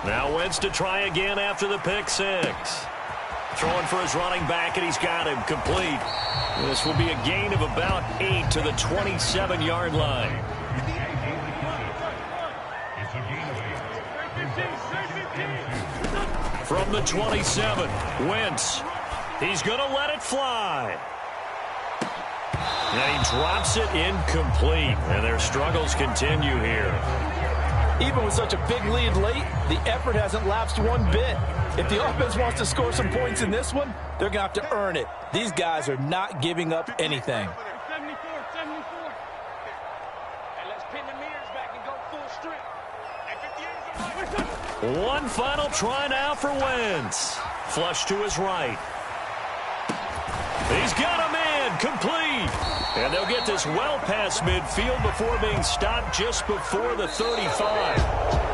Now Wentz to try again after the pick-6. Throwing for his running back, and he's got him complete. This will be a gain of about 8 to the 27-yard line. From the 27, Wentz. He's going to let it fly. And he drops it incomplete, and their struggles continue here. Even with such a big lead late, the effort hasn't lapsed one bit. If the offense wants to score some points in this one, they're going to have to earn it. These guys are not giving up anything. 74. And let's pin the mirrors back and go full strength. And 58 is One final try now for Wentz. Flush to his right. He's got a man, complete. And they'll get this well past midfield before being stopped just before the 35.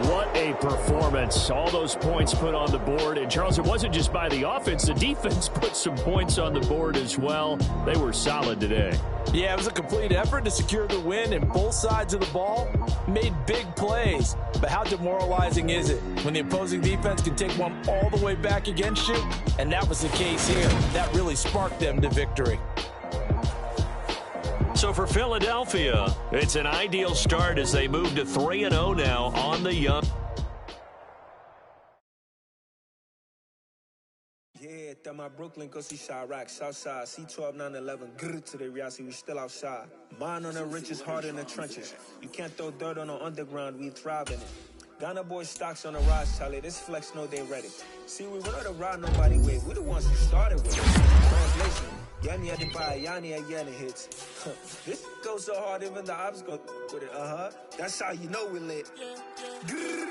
What a performance. All those points put on the board. And, Charles, it wasn't just by the offense. The defense put some points on the board as well. They were solid today. Yeah, it was a complete effort to secure the win, and both sides of the ball made big plays. But how demoralizing is it when the opposing defense can take one all the way back against you? And that was the case here. That really sparked them to victory. So for Philadelphia, it's an ideal start as they move to 3-0 now on the young. Yeah, that my Brooklyn, go see Chirac, Southside, C12, 911, grrr to the reality, we still outside. Mine on the richest, heart in the trenches. You can't throw dirt on the underground, we thrive in it. Ghana boys stocks on the rise, Charlie, this flex know they ready. See, we were not to ride nobody with, we the ones who started with it. Translation. Yanni had to buy Yanni again it hits. This goes so hard, even the ops go with it. That's how you know we're lit. Grrr.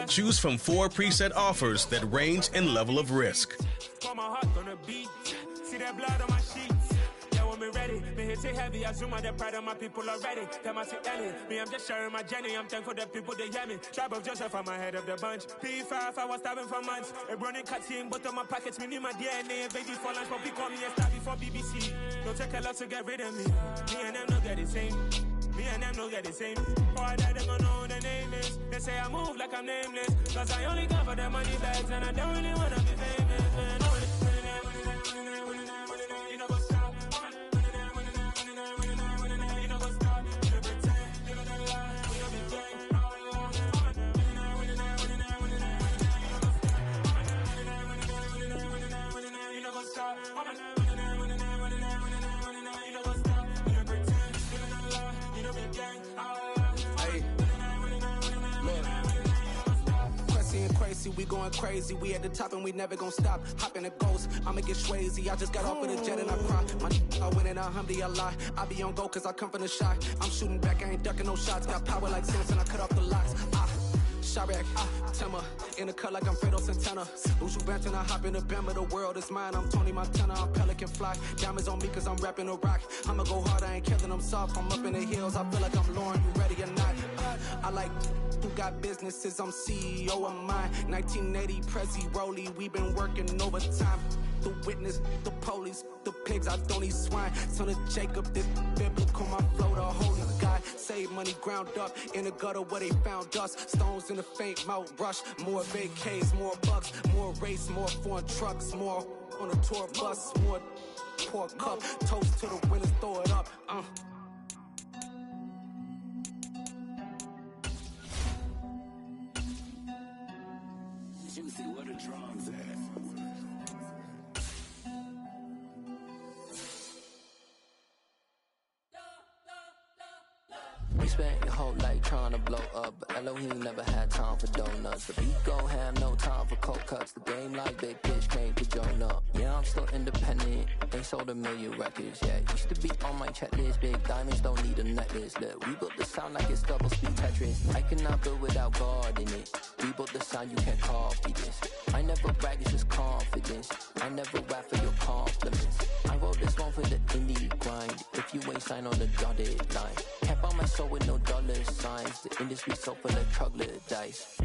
Choose from 4 preset offers that range in level of risk. Heavy, I zoom on the pride of my people already. Them I say me, I'm just sharing my journey. I'm thankful that people they hear me. Tribe of Joseph, I'm ahead of the bunch. P5, I was starving for months. A running cutting, but on my pockets, me need my DNA. Baby for lunch, but we call me a star before BBC. Don't take a lot to get rid of me. Me and them don't get the same. Me and them don't get the same. Boy, that they gonna know who the name is. They say I move like I'm nameless. Cause I only come for the money bags and I don't really wanna be famous, man. You know what's up? We going crazy, we at the top and we never gonna stop. Hop in a ghost, I'ma get swayzy. I just got off of the jet and I cry. My I win in a Humvee, I lie. I be on go cause I come from the shot. I'm shooting back, I ain't ducking no shots. Got power like Samson, I cut off the locks. Chirac, Timmer, in the cut like I'm Fredo Santana. Usu Benton, I hop in the Bama, the world is mine. I'm Tony Montana, I'm Pelican Fly. Diamonds on me cause I'm rapping a rock. I'ma go hard, I ain't killing them soft. I'm up in the hills, I feel like I'm Lauren, you ready or not? I like who got businesses, I'm CEO of mine. 1980 Prezi Rolly, we been working overtime. The witness, the police, the pigs, I don't eat swine. Son of Jacob, this biblical, my flow, the holy God. Save money ground up in the gutter where they found us. Stones in the faint mouth rush. More vacays, more bucks, more race, more foreign trucks, more on a tour bus, more pour cup. Toast to the winners, throw it up. Juicy, where the drums at? We spent your whole life trying to blow up, but Elohim never had time for donuts. The beat go ham, no time for cold cuts. The game like big pitch came to join up. Yeah, I'm still independent, ain't sold 1 million records yet. Used to be on my checklist, big diamonds don't need a necklace. Look, we built the sound like it's double speed Tetris. I cannot build without God in it. We built the sound, you can't copy this. I never brag, it's just confidence. I never rap for your compliments. I wrote this one for the indie grind. If you ain't signed on the dotted line, can't buy my soul with no dollar signs. The industry so full of troglodytes.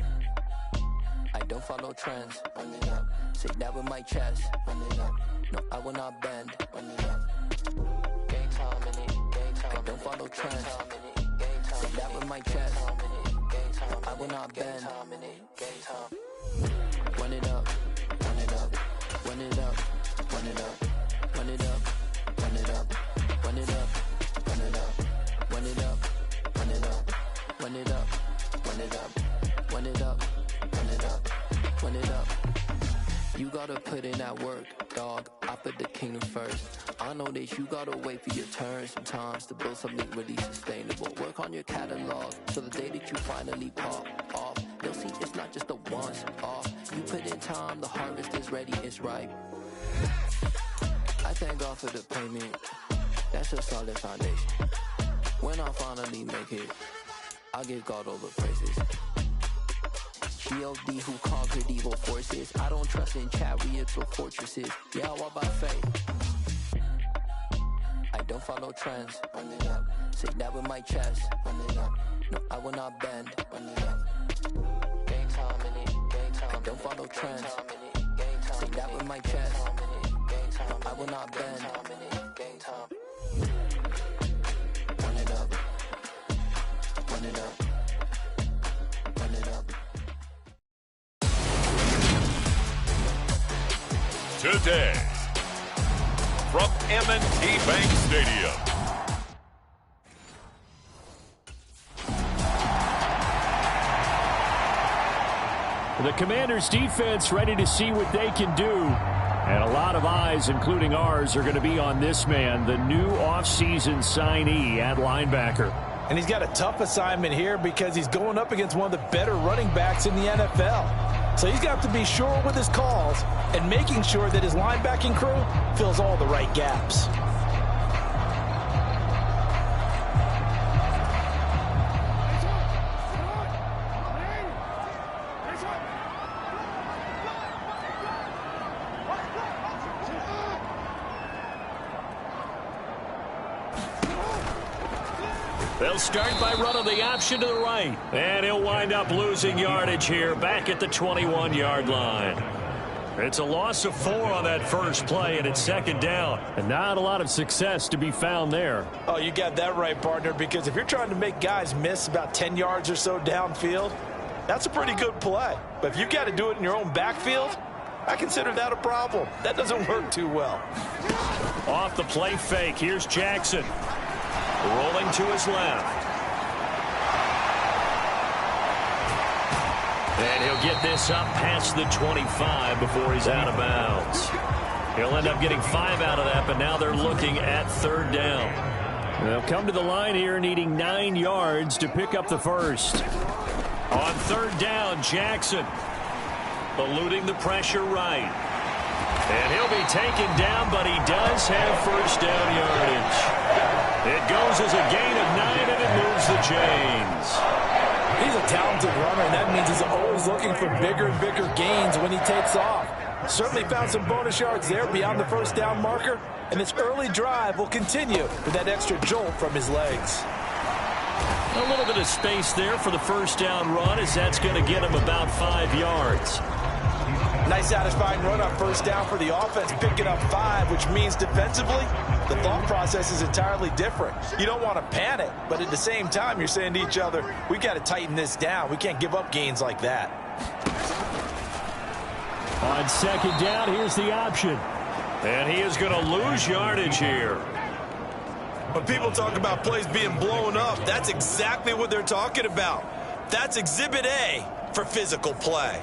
I don't follow trends. Run it up. Say that with my chest. Run it up. No, I will not bend. Run it up. Game time in it. Game time. I don't follow trends. Say that with my chest. No, I will not bend. Game time. Run it up. Run it up. Run it up. Run it up. Run it up. Run it up. Run it up. Run it up. Run it up. Run it up. Run it up. Run it up. Run it up. Run it up. Run it up. You gotta put in that work, dog. I put the kingdom first. I know that you gotta wait for your turn sometimes to build something really sustainable. Work on your catalog so the day that you finally pop off, they'll see it's not just a once off. You put in time, the harvest is ready, it's ripe. I thank God for the payment. That's a solid foundation. When I finally make it, I'll give God all the praises. G.O.D. who conquered evil forces. I don't trust in chariots or fortresses. Yeah, I walk by faith. I don't follow trends. Run it up. Say that with my chest. Run it up. No, I will not bend. Run it up. Game time in it. Game time. I don't follow trends. Say that with my chest. No, I will not bend. Game time. Run it up. Run it up. Run it up. Today, from M&T Bank Stadium. The Commanders' defense ready to see what they can do. And a lot of eyes, including ours, are going to be on this man, the new offseason signee at linebacker. And he's got a tough assignment here because he's going up against one of the better running backs in the NFL. So he's got to be sure with his calls and making sure that his linebacking crew fills all the right gaps. They'll start by running the option to the right. And he'll wind up losing yardage here back at the 21-yard line. It's a loss of 4 on that first play, and it's second down. And not a lot of success to be found there. Oh, you got that right, partner, because if you're trying to make guys miss about 10 yards or so downfield, that's a pretty good play. But if you've got to do it in your own backfield, I consider that a problem. That doesn't work too well. Off the play fake, here's Jackson. Rolling to his left. And he'll get this up past the 25 before he's out of bounds. He'll end up getting 5 out of that, but now they're looking at third down. They'll come to the line here needing 9 yards to pick up the first. On third down, Jackson eluding the pressure right. And he'll be taken down, but he does have first down yardage. It goes as a gain of 9, and it moves the chains. He's a talented runner, and that means he's always looking for bigger and bigger gains when he takes off. Certainly found some bonus yards there beyond the first down marker, and this early drive will continue with that extra jolt from his legs. A little bit of space there for the first down run, as that's going to get him about 5 yards. Nice satisfying run on first down for the offense, picking up 5, which means defensively, the thought process is entirely different. You don't want to panic, but at the same time, you're saying to each other, we got to tighten this down. We can't give up gains like that. On second down, here's the option. And he is going to lose yardage here. When people talk about plays being blown up, that's exactly what they're talking about. That's Exhibit A for physical play.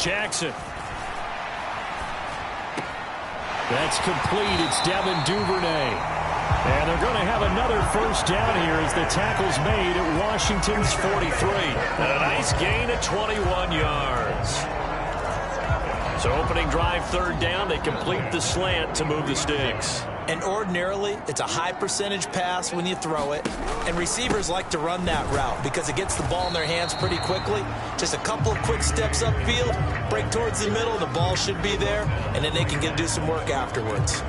Jackson. That's complete. It's Devin Duvernay. And they're going to have another first down here as the tackle's made at Washington's 43. And a nice gain of 21 yards. So opening drive, third down, they complete the slant to move the sticks. And ordinarily, it's a high percentage pass when you throw it. And receivers like to run that route because it gets the ball in their hands pretty quickly. Just a couple of quick steps upfield, break towards the middle, the ball should be there, and then they can do some work afterwards.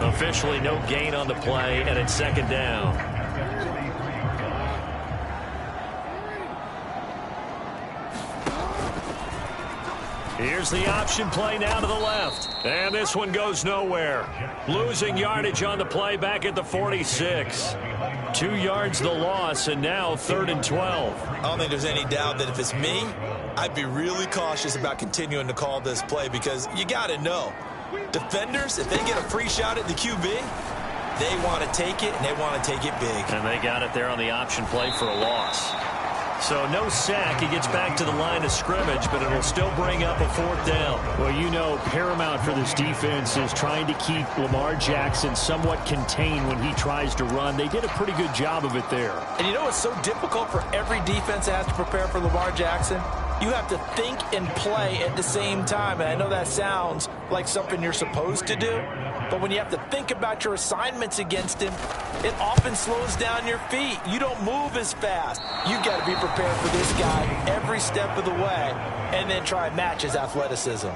Officially no gain on the play, and it's second down. Here's the option play now to the left. And this one goes nowhere. Losing yardage on the play back at the 46. 2 yards the loss, and now 3rd and 12. I don't think there's any doubt that if it's me, I'd be really cautious about continuing to call this play because you got to know. Defenders, if they get a free shot at the QB, they want to take it, and they want to take it big. And they got it there on the option play for a loss. So no sack. He gets back to the line of scrimmage, but it'll still bring up a 4th down. Well, you know, paramount for this defense is trying to keep Lamar Jackson somewhat contained when he tries to run. They did a pretty good job of it there. And you know what's so difficult for every defense that has to prepare for Lamar Jackson? You have to think and play at the same time. And I know that sounds like something you're supposed to do, but when you have to think about your assignments against him, it often slows down your feet. You don't move as fast. You've got to be prepared for this guy every step of the way and then try and match his athleticism.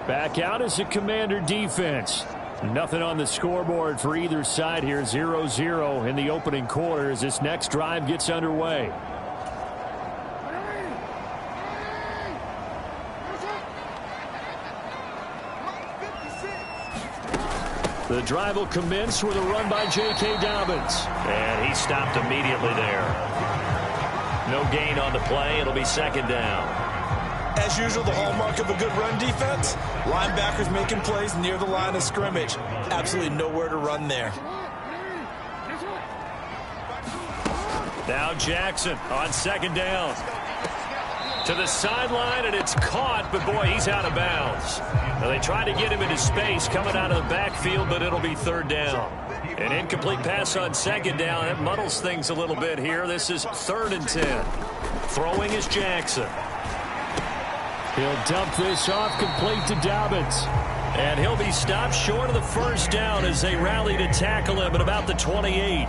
Back out as a Commander defense. Nothing on the scoreboard for either side here. 0-0 in the opening quarter as this next drive gets underway. The drive will commence with a run by J.K. Dobbins. And he stopped immediately there. No gain on the play. It'll be 2nd down. As usual, the hallmark of a good run defense, linebackers making plays near the line of scrimmage. Absolutely nowhere to run there. Now Jackson on 2nd down. To the sideline, and it's caught, but boy, he's out of bounds. Now they try to get him into space coming out of the backfield, but it'll be 3rd down. An incomplete pass on 2nd down. That muddles things a little bit here. This is 3rd and 10. Throwing is Jackson. He'll dump this off complete to Dobbins. And he'll be stopped short of the 1st down as they rally to tackle him at about the 28.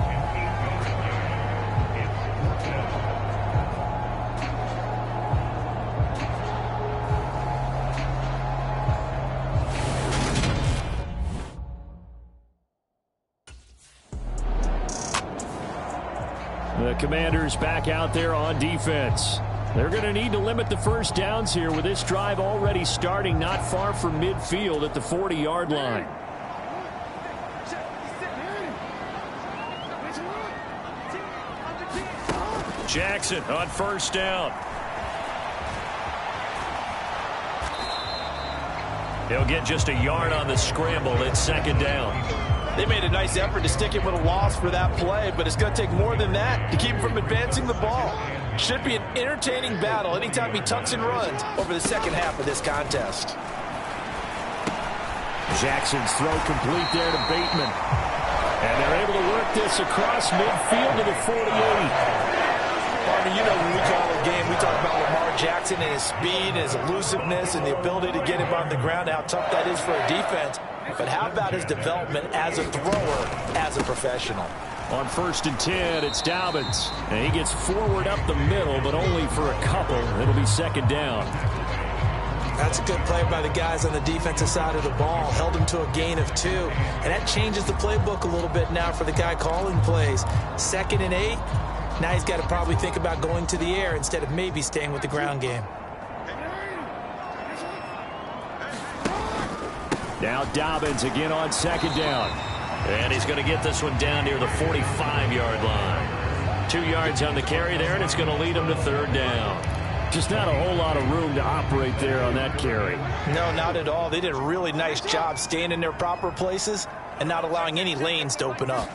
The Commanders back out there on defense. They're going to need to limit the 1st downs here with this drive already starting not far from midfield at the 40-yard line. Jackson on 1st down. He'll get just a yard on the scramble. It's 2nd down. They made a nice effort to stick him with a loss for that play, but it's going to take more than that to keep him from advancing the ball. Should be an entertaining battle anytime he tucks and runs over the 2nd half of this contest. Jackson's throw complete there to Bateman. And they're able to work this across midfield to the 48. Partner, you know when we call a game, we talk about Lamar Jackson and his speed and his elusiveness and the ability to get him on the ground, how tough that is for a defense. But how about his development as a thrower, as a professional? On 1st and 10, it's Dobbins. And he gets forward up the middle, but only for a couple. It'll be 2nd down. That's a good play by the guys on the defensive side of the ball. Held him to a gain of 2. And that changes the playbook a little bit now for the guy calling plays. 2nd and 8. Now he's got to probably think about going to the air instead of maybe staying with the ground game. Now Dobbins again on 2nd down. And he's going to get this one down near the 45-yard line. 2 yards on the carry there, and it's going to lead him to 3rd down. Just not a whole lot of room to operate there on that carry. No, not at all. They did a really nice job staying in their proper places and not allowing any lanes to open up.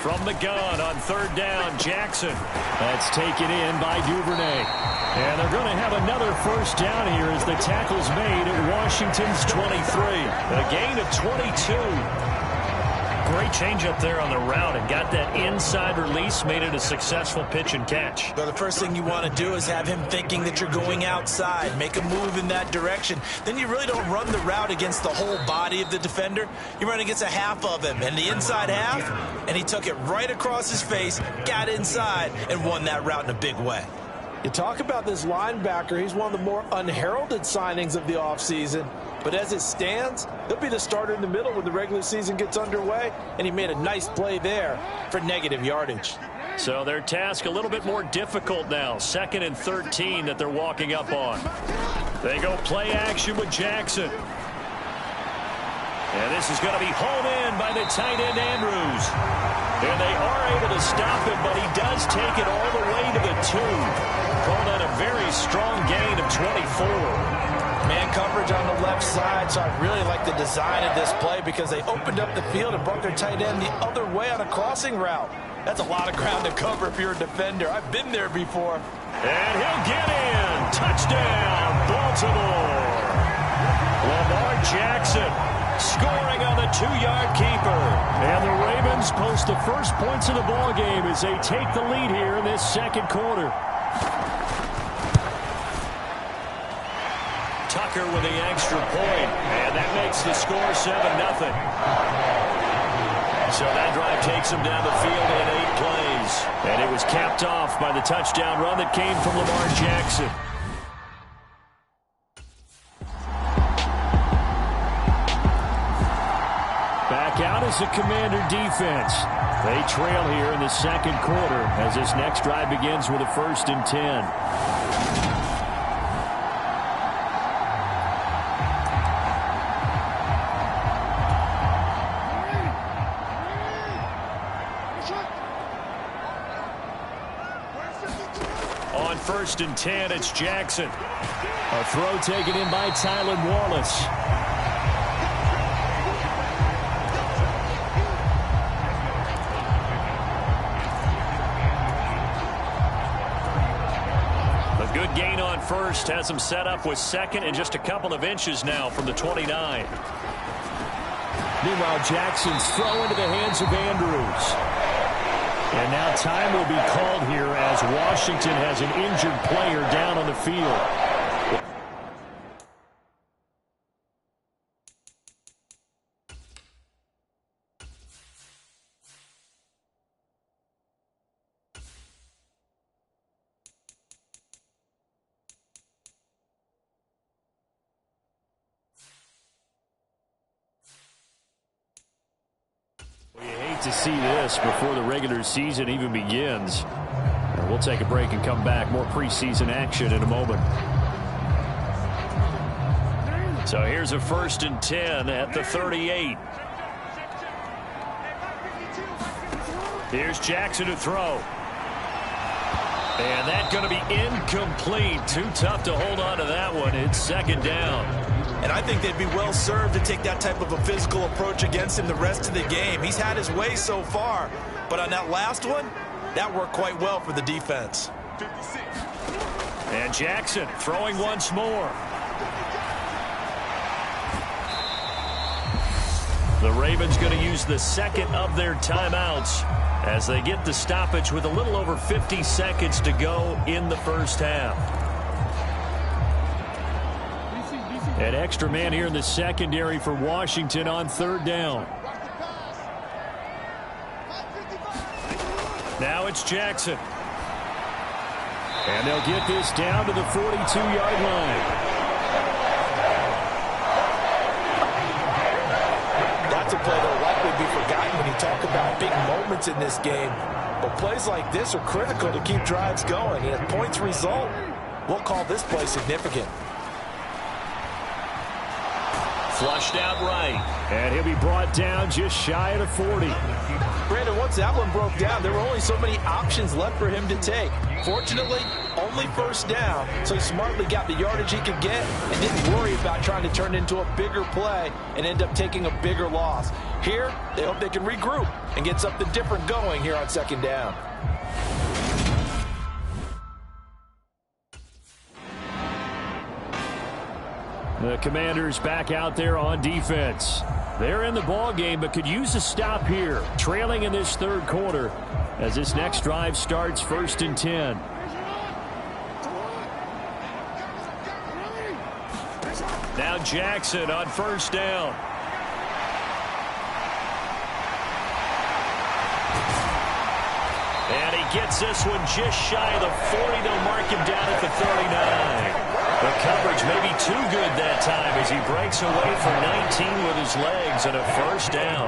From the gun on third down, Jackson. That's taken in by Duvernay. And they're going to have another first down here as the tackle's made at Washington's 23. A gain of 22. Great change up there on the route and got that inside release, made it a successful pitch and catch. Well, the first thing you want to do is have him thinking that you're going outside, make a move in that direction. Then you really don't run the route against the whole body of the defender. You run against a half of him, and the inside half, and he took it right across his face, got inside, and won that route in a big way. You talk about this linebacker, he's one of the more unheralded signings of the offseason. But as it stands, he'll be the starter in the middle when the regular season gets underway, and he made a nice play there for negative yardage. So their task a little bit more difficult now. 2nd and 13 that they're walking up on. They go play action with Jackson. And this is going to be hauled in by the tight end Andrews. And they are able to stop him, but he does take it all the way to the 2. Called out a very strong gain of 24. Man coverage on the left side, so I really like the design of this play because they opened up the field and brought their tight end the other way on a crossing route. That's a lot of ground to cover if you're a defender. I've been there before. And he'll get in. Touchdown, Baltimore. Lamar Jackson scoring on the 2-yard keeper. And the Ravens post the first points of the ball game as they take the lead here in this second quarter. Tucker with the extra point, and that makes the score 7-0. So that drive takes him down the field in 8 plays. And it was capped off by the touchdown run that came from Lamar Jackson. Back out is the Commander defense. They trail here in the second quarter as this next drive begins with a 1st and 10. On 1st and 10, it's Jackson. A throw taken in by Tylan Wallace. A good gain on 1st has him set up with 2nd and just a couple of inches now from the 29. Meanwhile, Jackson's throw into the hands of Andrews. And now time will be called here as Washington has an injured player down on the field. To see this before the regular season even begins. And we'll take a break and come back. More preseason action in a moment. So here's a 1st and 10 at the 38. Here's Jackson to throw. And that's going to be incomplete. Too tough to hold on to that one. It's 2nd down. And I think they'd be well served to take that type of a physical approach against him the rest of the game. He's had his way so far, but on that last one, that worked quite well for the defense. 56. And Jackson throwing once more. The Ravens going to use the 2nd of their timeouts as they get the stoppage with a little over 50 seconds to go in the first half. An extra man here in the secondary for Washington on 3rd down. Now it's Jackson. And they'll get this down to the 42-yard line. That's a play that will likely be forgotten when you talk about big moments in this game. But plays like this are critical to keep drives going. And if points result, we'll call this play significant. Flushed out right. And he'll be brought down just shy of the 40. Brandon, once that one broke down, there were only so many options left for him to take. Fortunately, only first down, so he smartly got the yardage he could get and didn't worry about trying to turn it into a bigger play and end up taking a bigger loss. Here, they hope they can regroup and get something different going here on second down. The Commanders back out there on defense. They're in the ball game, but could use a stop here. Trailing in this third quarter as this next drive starts 1st and 10. Now Jackson on first down. And he gets this one just shy of the 40. They'll mark him down at the 39. The coverage may be too good that time as he breaks away for 19 with his legs and a first down.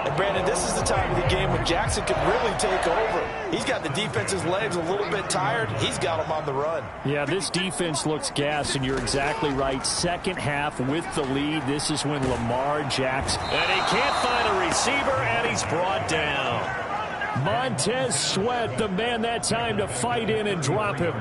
And Brandon, this is the time of the game when Jackson could really take over. He's got the defense's legs a little bit tired. He's got them on the run. Yeah, this defense looks gassed, and you're exactly right. Second half with the lead. This is when Lamar Jackson. And he can't find a receiver, and he's brought down. Montez Sweat, the man that time to fight in and drop him.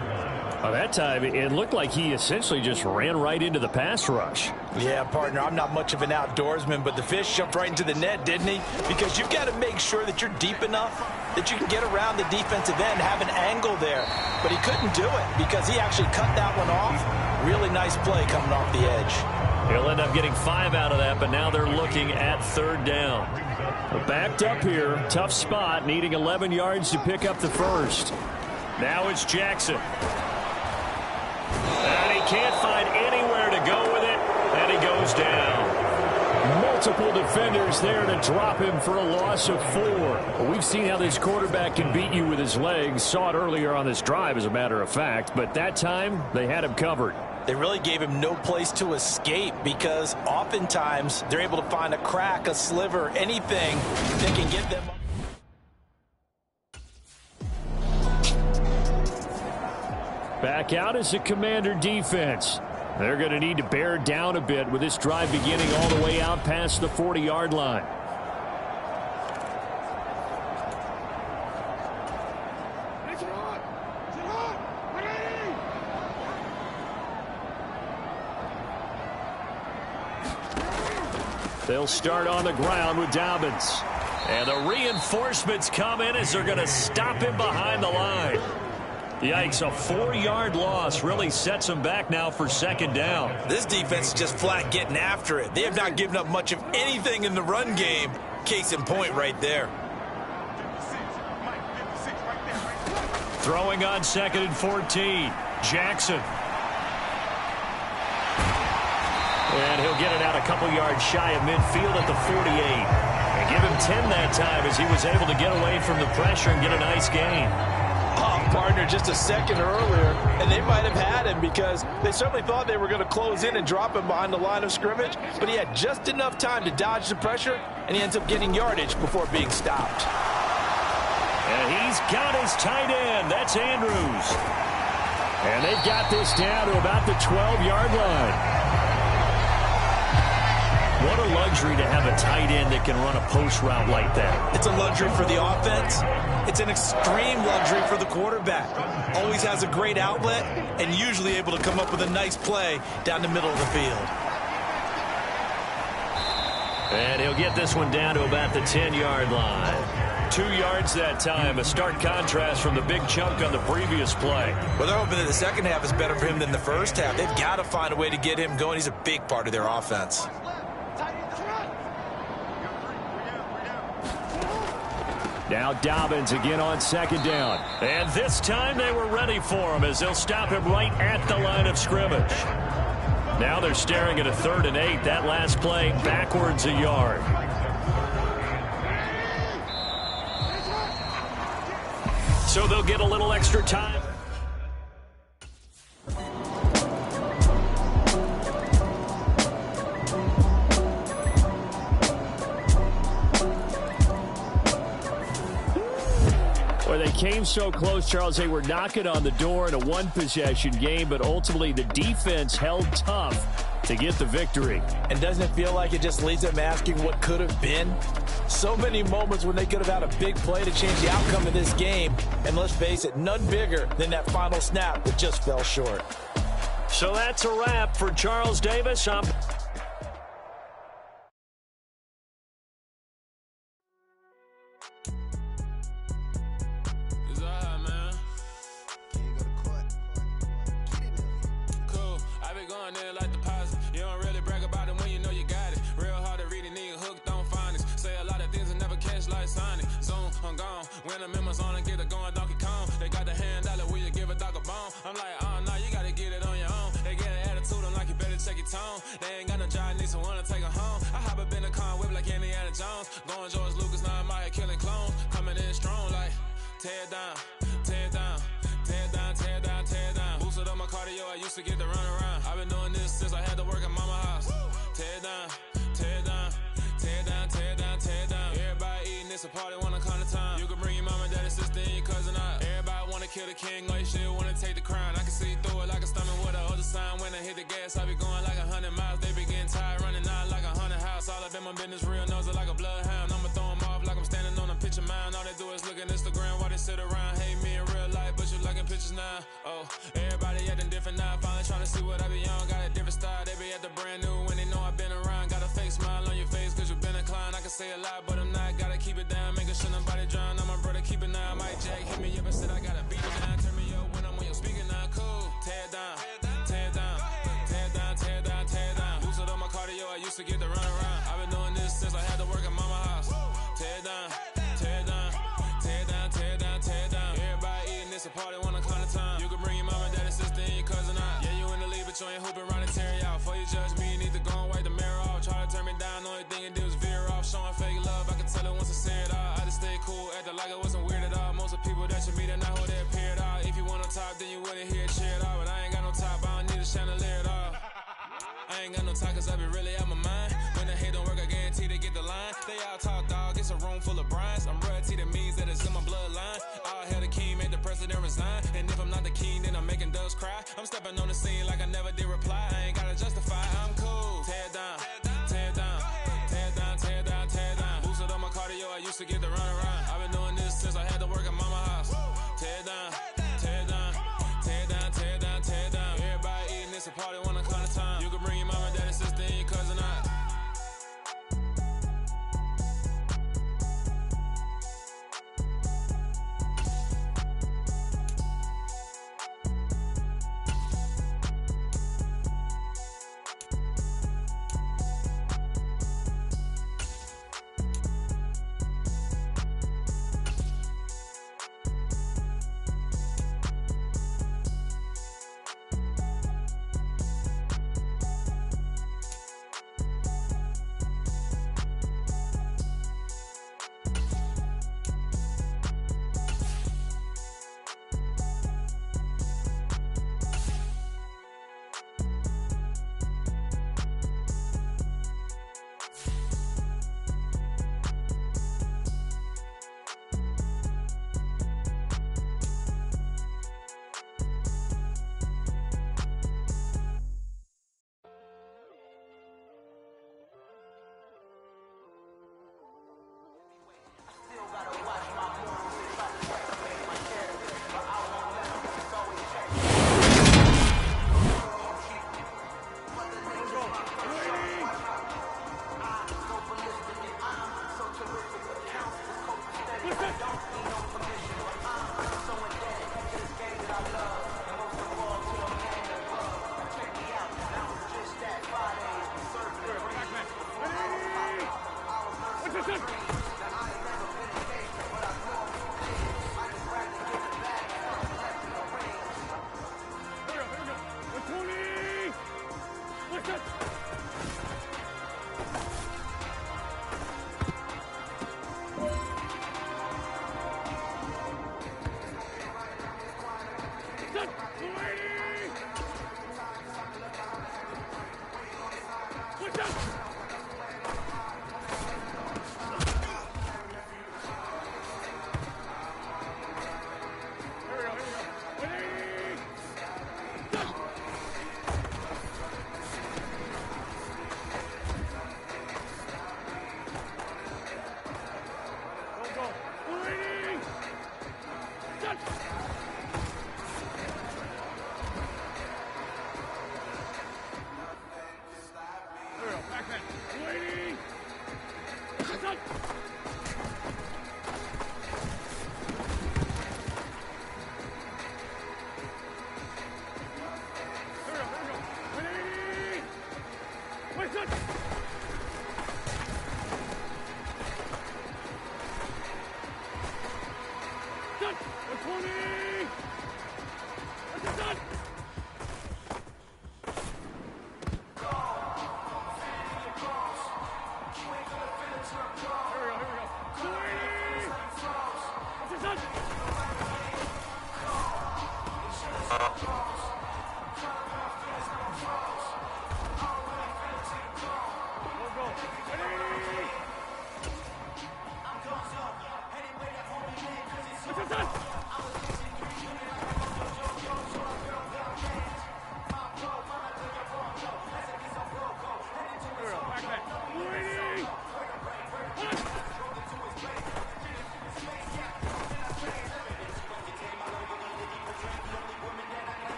Well, that time, it looked like he essentially just ran right into the pass rush. Yeah, partner, I'm not much of an outdoorsman, but the fish jumped right into the net, didn't he? Because you've got to make sure that you're deep enough that you can get around the defensive end, have an angle there. But he couldn't do it because he actually cut that one off. Really nice play coming off the edge. He'll end up getting 5 out of that, but now they're looking at third down. Backed up here, tough spot, needing 11 yards to pick up the first. Now it's Jackson. And he can't find anywhere to go with it, and he goes down. Multiple defenders there to drop him for a loss of 4. Well, we've seen how this quarterback can beat you with his legs. Saw it earlier on this drive, as a matter of fact, but that time they had him covered. They really gave him no place to escape because oftentimes they're able to find a crack, a sliver, anything that can get them up. Back out as a Commander defense. They're going to need to bear down a bit with this drive beginning all the way out past the 40-yard line. They'll start on the ground with Dobbins. And the reinforcements come in as they're going to stop him behind the line. Yikes, a 4-yard loss really sets them back now for second down. This defense is just flat getting after it. They have not given up much of anything in the run game. Case in point right there. Throwing on 2nd and 14. Jackson. And he'll get it out a couple yards shy of midfield at the 48. And give him 10 that time as he was able to get away from the pressure and get a nice gain. Partner just a second earlier, and they might have had him because they certainly thought they were going to close in and drop him behind the line of scrimmage, but he had just enough time to dodge the pressure, and he ends up getting yardage before being stopped. And he's got his tight end. That's Andrews. And they've got this down to about the 12-yard line. What a luxury to have a tight end that can run a post route like that. It's a luxury for the offense. It's an extreme luxury for the quarterback. Always has a great outlet and usually able to come up with a nice play down the middle of the field. And he'll get this one down to about the 10-yard line. 2 yards that time, a stark contrast from the big chunk on the previous play. Well, they're hoping that the second half is better for him than the first half. They've got to find a way to get him going. He's a big part of their offense. Now Dobbins again on second down. And this time they were ready for him as they'll stop him right at the line of scrimmage. Now they're staring at a 3rd and 8. That last play backwards a yard. So they'll get a little extra time. Well, they came so close, Charles. They were knocking on the door in a one-possession game, but ultimately the defense held tough to get the victory. And doesn't it feel like it just leaves them asking what could have been? So many moments when they could have had a big play to change the outcome of this game. And let's face it, none bigger than that final snap that just fell short. So that's a wrap for Charles Davis. When the members on and get it going Donkey Kong, they got the hand dollar, will you give a dog a bone? I'm like, oh no, you gotta get it on your own. They get an attitude, I'm like, you better check your tone. They ain't got no job, need someone to take her home. I hop up in a car, whip like Indiana Jones. Going George Lucas, now I'm out here killing clones. Coming in strong like, tear down, tear down, tear down, tear down, tear down. Boosted up my cardio, I used to get to run around. I've been doing this since I had to work at mama house. Tear down, tear down, tear down, tear down, tear down. Everybody eating, it's a party, wanna come to time. You can bring your mama, daddy, sister, and your cousin out. Everybody wanna kill the king, or you shit wanna take the crown. I can see through it like a stomach with a other sign. When I hit the gas, I be going like 100 miles. They be getting tired, running out like 100 house. All up in my business, real nose like a bloodhound. I'ma throw them off like I'm standing on a picture mound. All they do is look at Instagram while they sit around. Hate me in real life, but you liking pictures now. Oh, everybody acting different now. Finally trying to see what I be on. Got a different style, they be at the brand new when they know I've been around. Got a fake smile on your face cause you been inclined. I can say a lot, but I'm not. Gotta keep it down, making sure nobody drown. I'm my brother, keep it now. Mike Jack hit me up and said I gotta beat it down. Turn me up when I'm on your speaker now. Cool, tear down, tear down, tear down, tear down, tear down. Boosted up my cardio, I used to get to run around. I've been doing this since I had to work at mama house. Tear down, tear down, tear down, tear down, tear down. Everybody eating, it's a party, wanna climb the time. You can bring your mama, daddy, sister, and your cousin out. Yeah, you in the lead, but you ain't hooping around and tear you out. Before you judge me, you need to go and wipe the mirror off. Try to turn me down, only thing you do is veer off. Showing fake love, I can tell it once I say it all. I just stay cool, acting like it wasn't weird at all. Most of the people that you meet are not who they appear at all. If you want on top, then you wouldn't hear it cheer at all. But I ain't got no top, I don't need a chandelier at all. I ain't got no talk cause I be really out my mind. When the hate don't work, I guarantee they get the line. They all talk dog, it's a room full of brines. I'm royalty, that means that it's in my bloodline. All hail the king, make the president resign. And if I'm not the king, then I'm making doves cry. I'm stepping on the scene like I never did reply. I ain't gotta justify, I'm cool. Tear down, tear down, tear down, tear down, tear down. Boosted up my cardio, I used to get to run around. I've been doing this since I had to work at mama house. Tear down, tear down, tear down, tear down, tear down. Everybody eating, it's a party, wanna come to time. You can bring your mama, daddy, sister, and your cousin out.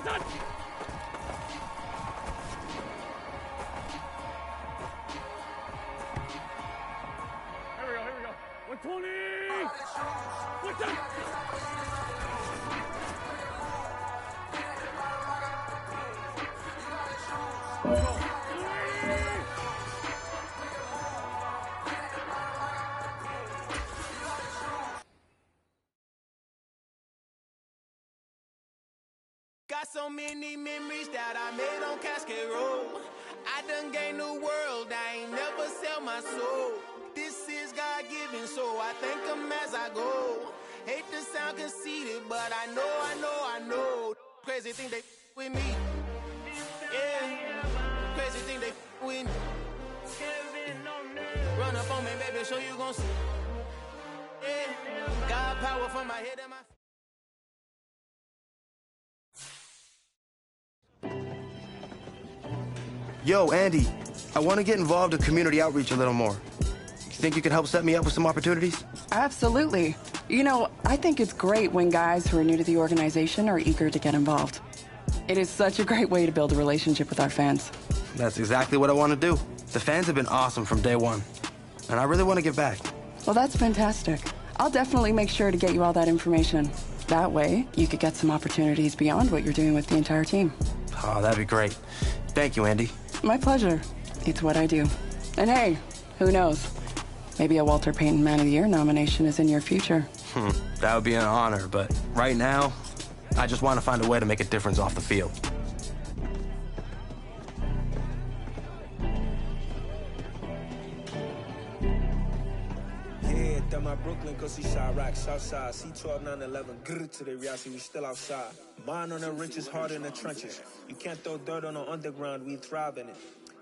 we go. 120! What's up? Got so many memories that I made on Cascade Road. I done gained the world, I ain't never sell my soul. This is God-given, so I thank him as I go. Hate to sound conceited, but I know. Crazy thing they with me. Yeah, crazy thing they with me. Run up on me, baby, show you gon' see. Yeah, God power from my head and my Yo, Andy, I want to get involved in community outreach a little more. You think you could help set me up with some opportunities? Absolutely. You know, I think it's great when guys who are new to the organization are eager to get involved. It is such a great way to build a relationship with our fans. That's exactly what I want to do. The fans have been awesome from day one, and I really want to give back. Well, that's fantastic. I'll definitely make sure to get you all that information. That way, you could get some opportunities beyond what you're doing with the entire team. Oh, that'd be great. Thank you, Andy. My pleasure. It's what I do. And hey, who knows? Maybe a Walter Payton Man of the Year nomination is in your future. That would be an honor, but right now, I just want to find a way to make a difference off the field. Yeah, done my Brooklyn, cause he Chirac, Southside, C12, 911, grr to the reality, we still outside. Mine on the riches, hard in the trenches. You can't throw dirt on the underground, we thrive in it.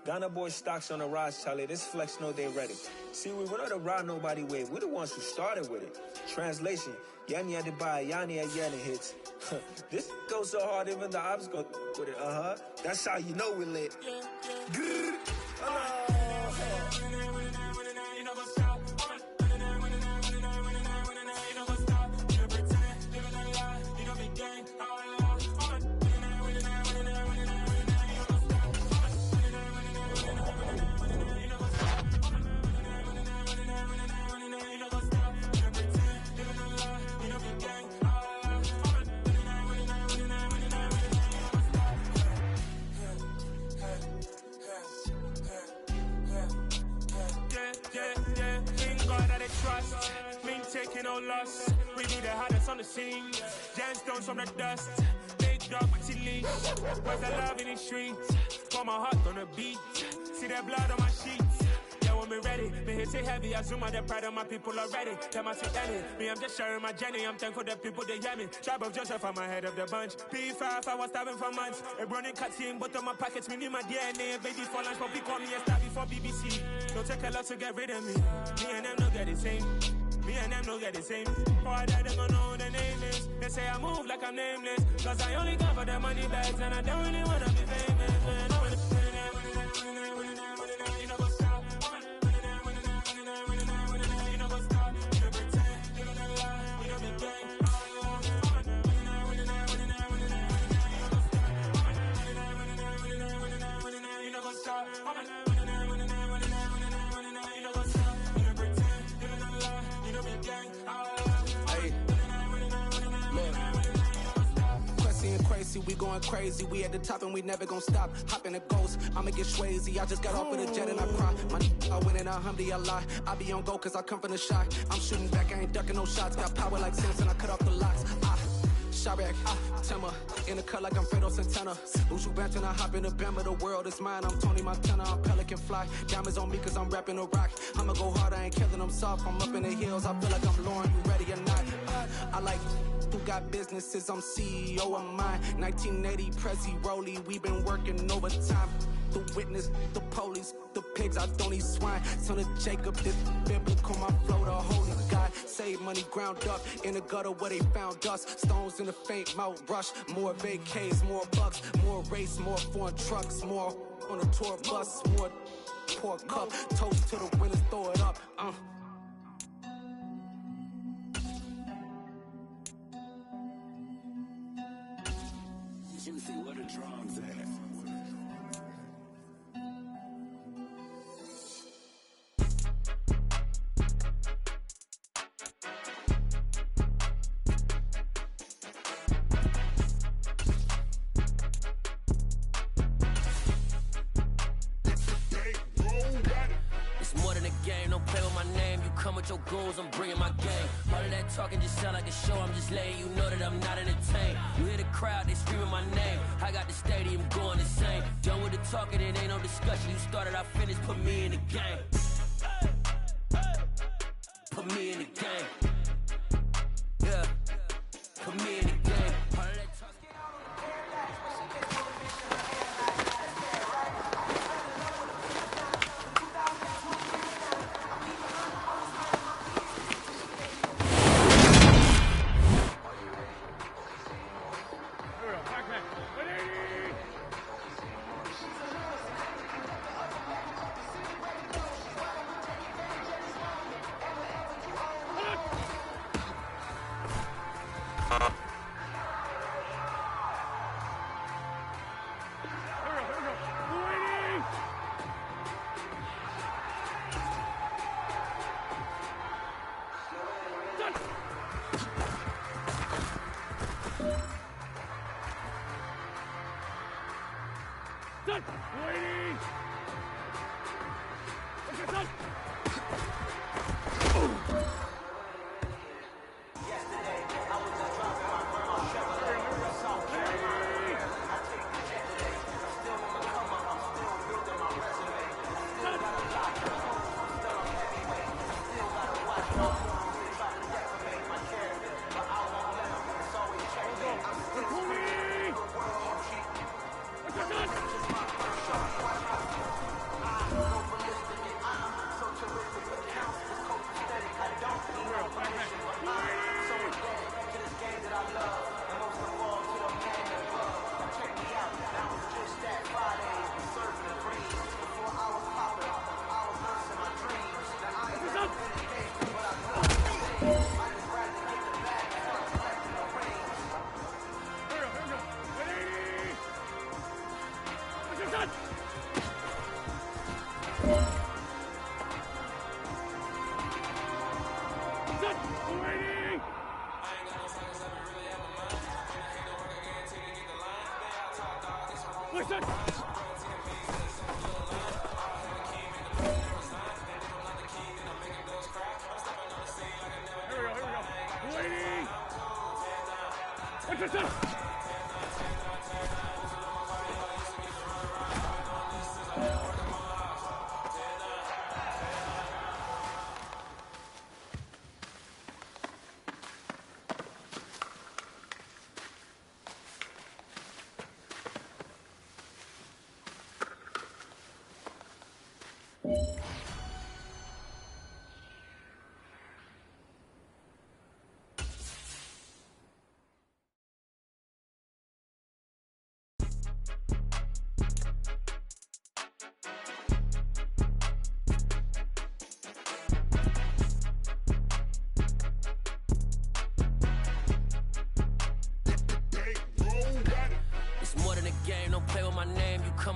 Ghana boy stocks on the rise, Charlie, this flex know they ready. See, we're not a ride nobody wave, we're the ones who started with it. Translation, Yanni had to buy, Yanni at Yanni hits. This goes so hard, even the ops go with it, That's how you know we lit. Grr. Trust, mean taking no loss. We be the hottest on the scene. Gemstones from the dust. Big dog with leash. Where's the love in the streets? Pour my heart on the beat. See that blood on my sheets. Yeah, when we ready, me hit it heavy. I zoom out the pride of my people already. Them I see any. Me, I'm just sharing my journey. I'm thankful that people they hear me. Tribe of Joseph, I'm ahead of the bunch. P5, I was starving for months. A running cutscene, but on my pockets, me need my DNA. Baby for lunch, but call me a star before BBC. Don't take a lot to get rid of me. Me and them don't get the same. Me and them don't get the same. For I die, they gon' know the name is. They say I move like I'm nameless. Cause I only got for the money bags. And I don't really wanna be famous. We going crazy, we at the top and we never gon' stop. Hopping the ghost, I'ma get swayzy. I just got off with a jet and I cry. I win in a Humvee, I lie. I be on go cause I come from the shot. I'm shooting back, I ain't ducking no shots. Got power like Samson, I cut off the locks. Chirac, Timmer, in the cut like I'm Fredo Santana. Uju Banton, I hop in the Bama, the world is mine. I'm Tony Montana, I'm Pelican Fly. Diamonds on me cause I'm rapping a rock. I'ma go hard, I ain't killing them soft. I'm up in the hills, I feel like I'm Lauren, you ready or not? I like who got businesses, I'm CEO of mine. 1980 Prezi Rolly, we been working overtime. The witness, the police, the pigs, I don't eat swine. Son of Jacob, this biblical, my flow, the holy God. Save money ground up in the gutter where they found us. Stones in the faint mouth rush. More vacays, more bucks, more race, more foreign trucks, more on a tour bus, more pork cup. Toast to the winners, throw it up. Your goals, I'm bringing my game. All of that talking just sound like a show. I'm just letting you know that I'm not entertained. You hear the crowd, they screaming my name. I got the stadium going insane. Done with the talking, it ain't no discussion. You started, I finished, put me in the game. Put me in the game. Yeah, put me in the game. All of that talking.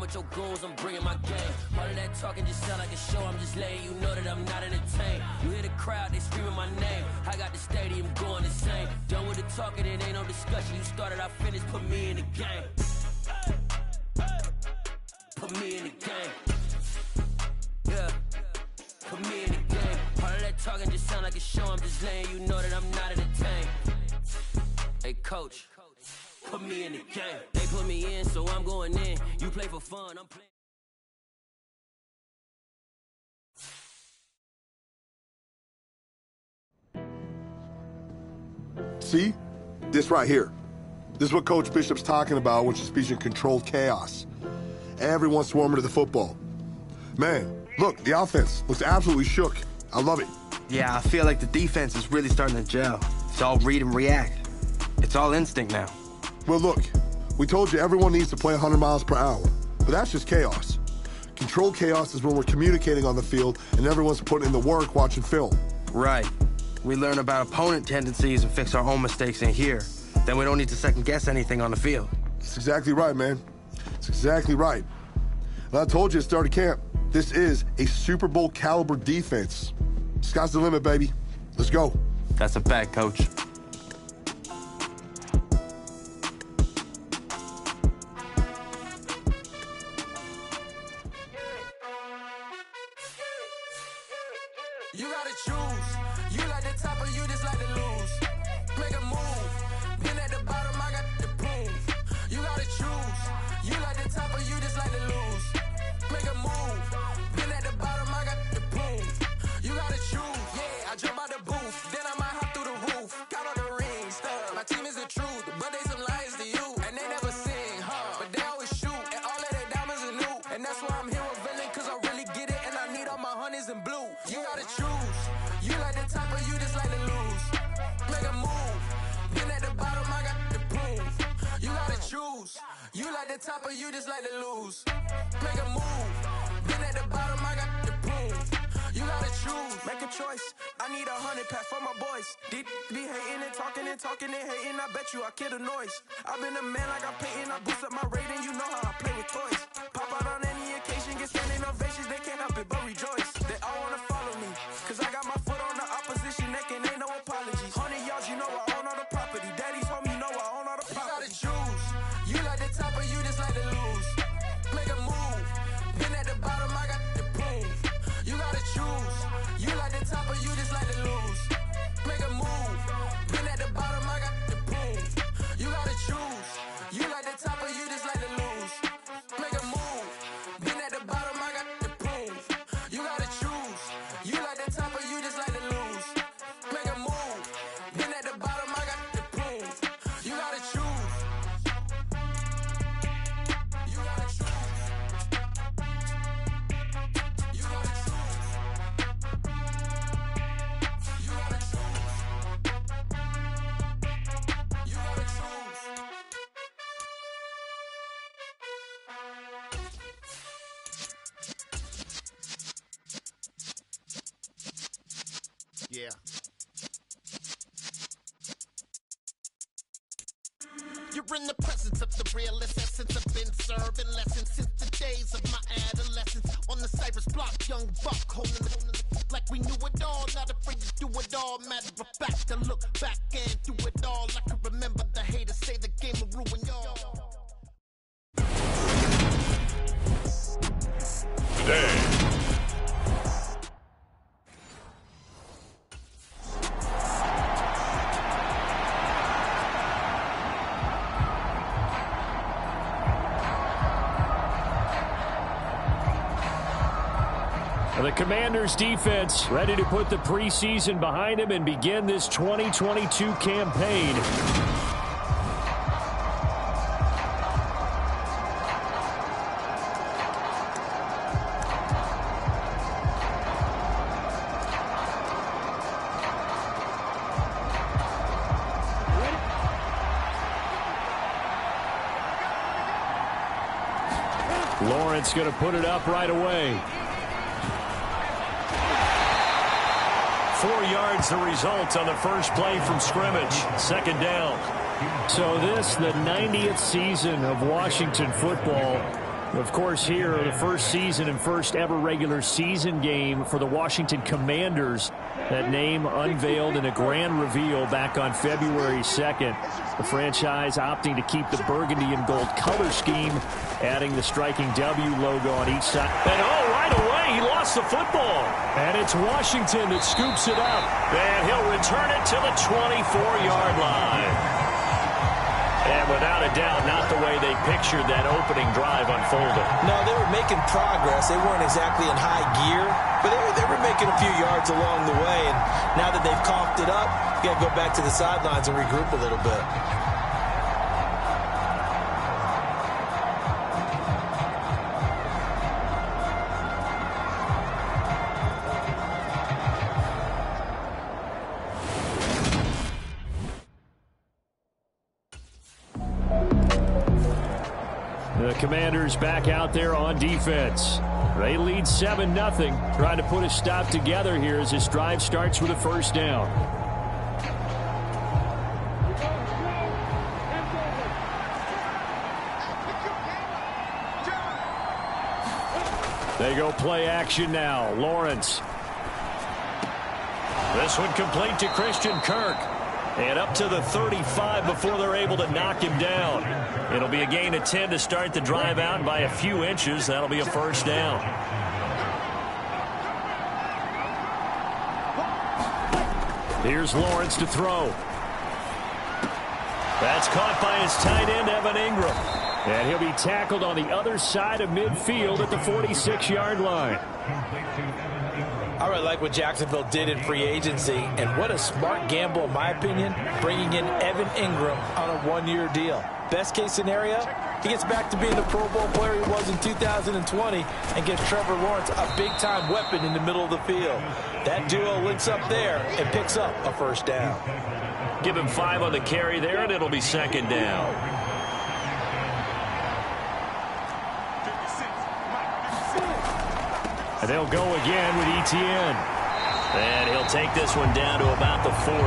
With your goals, I'm bringing my game. All of that talking just sound like a show. I'm just letting you know that I'm not entertained. You hear the crowd, they screaming my name. I got the stadium going insane. Done with the talking, it ain't no discussion. You started, I finished, put me in the game. Put me in the game. Yeah, put me in the game. All of that talking just sound like a show. I'm just letting you know that I'm not entertained. Hey, coach. Put me in the game. They put me in, so I'm going in. You play for fun, I'm playing. See? This right here. This is what Coach Bishop's talking about when she's speaking controlled chaos. Everyone's swarming to the football. Man, look, the offense looks absolutely shook. I love it. Yeah, I feel like the defense is really starting to gel. It's all read and react. It's all instinct now. Well, look, we told you everyone needs to play 100 miles per hour, but that's just chaos. Controlled chaos is when we're communicating on the field and everyone's putting in the work watching film. Right. We learn about opponent tendencies and fix our own mistakes in here. Then we don't need to second-guess anything on the field. That's exactly right, man. That's exactly right. And I told you at the start of camp, this is a Super Bowl caliber defense. Sky's the limit, baby. Let's go. That's a fact, Coach. You gotta choose. You like the top or you just like to lose. Make a move. Been at the bottom, I got the proof. You gotta choose. You like the top or you just like to lose. Make a move. Been at the bottom, I got the proof. You gotta choose. Yeah, I jump out the booth. Then I might hop through the roof. Count all the rings. My team is the truth, but they some liars to you. And they never sing, but they always shoot. And all of their diamonds are new. And that's why I'm here with villain, cause I really get it. And I need all my honeys in blue. You gotta choose. You like the top or you just like to lose. Make a move. Been at the bottom, I got the proof. You gotta choose. You like the top or you just like to lose. Make a move. Been at the bottom, I got the proof. You gotta choose. Make a choice. I need 100 pack for my boys. Be hating and talking and hating. I bet you I kill the noise. I've been a man like I'm painting. I boost up my rating. You know how I play with toys. Pop out on any occasion. Get standing ovations. They can't help it but rejoice. They all wanna follow me. Cause I got my foot on the opposition neck and ain't no apologies. 100 yards, you know I own all the property. Daddy's home, you know I own all the property. You gotta choose. You like the top or you just like to lose. Make a move. Been at the bottom, I got the proof. You gotta choose. You like the top or you just like to lose. Make a move. Been at the bottom, I got the proof. You gotta choose. You like the top or you just like to lose. Make a move. Been at the bottom, I got the proof. You gotta choose. You like the top or you just like to lose. Make a move. Been at the bottom, I got the proof. You gotta choose. You gotta choose. You gotta choose. You gotta choose. You gotta choose. Yeah. You're in the presence of the realest essence. I've been serving lessons since the days of my adolescence. On the Cypress block, young buck holding it like we knew it all. Not afraid to do it all. Matter of fact, to look back and do it all. I can remember the haters say the game will ruin y'all. Today. The Commanders defense ready to put the preseason behind him and begin this 2022 campaign. Lawrence going to put it up right away. 4 yards the result on the first play from scrimmage. Second down. So this, the 90th season of Washington football. Of course, here, the first season and first ever regular season game for the Washington Commanders. That name unveiled in a grand reveal back on February 2nd. The franchise opting to keep the burgundy and gold color scheme, adding the striking W logo on each side. And oh, right away, he lost the football. And it's Washington that scoops it up. And he'll return it to the 24-yard line. And without a doubt, not the way they pictured that opening drive unfolded. No, they were making progress. They weren't exactly in high gear, but they were making a few yards along the way. And now that they've coughed it up, you got to go back to the sidelines and regroup a little bit. The Commanders back out there on defense. They lead 7-0, trying to put a stop together here as this drive starts with a first down. They go play action now. Lawrence. This one complete to Christian Kirk. And up to the 35 before they're able to knock him down. It'll be a gain of 10 to start the drive out by a few inches. That'll be a first down. Here's Lawrence to throw. That's caught by his tight end, Evan Ingram. And he'll be tackled on the other side of midfield at the 46-yard line. I really like what Jacksonville did in free agency, and what a smart gamble, in my opinion, bringing in Evan Ingram on a one-year deal. Best case scenario, he gets back to being the Pro Bowl player he was in 2020 and gives Trevor Lawrence a big-time weapon in the middle of the field. That duo links up there and picks up a first down. Give him 5 on the carry there, and it'll be second down. And they'll go again with Etienne. And he'll take this one down to about the 40.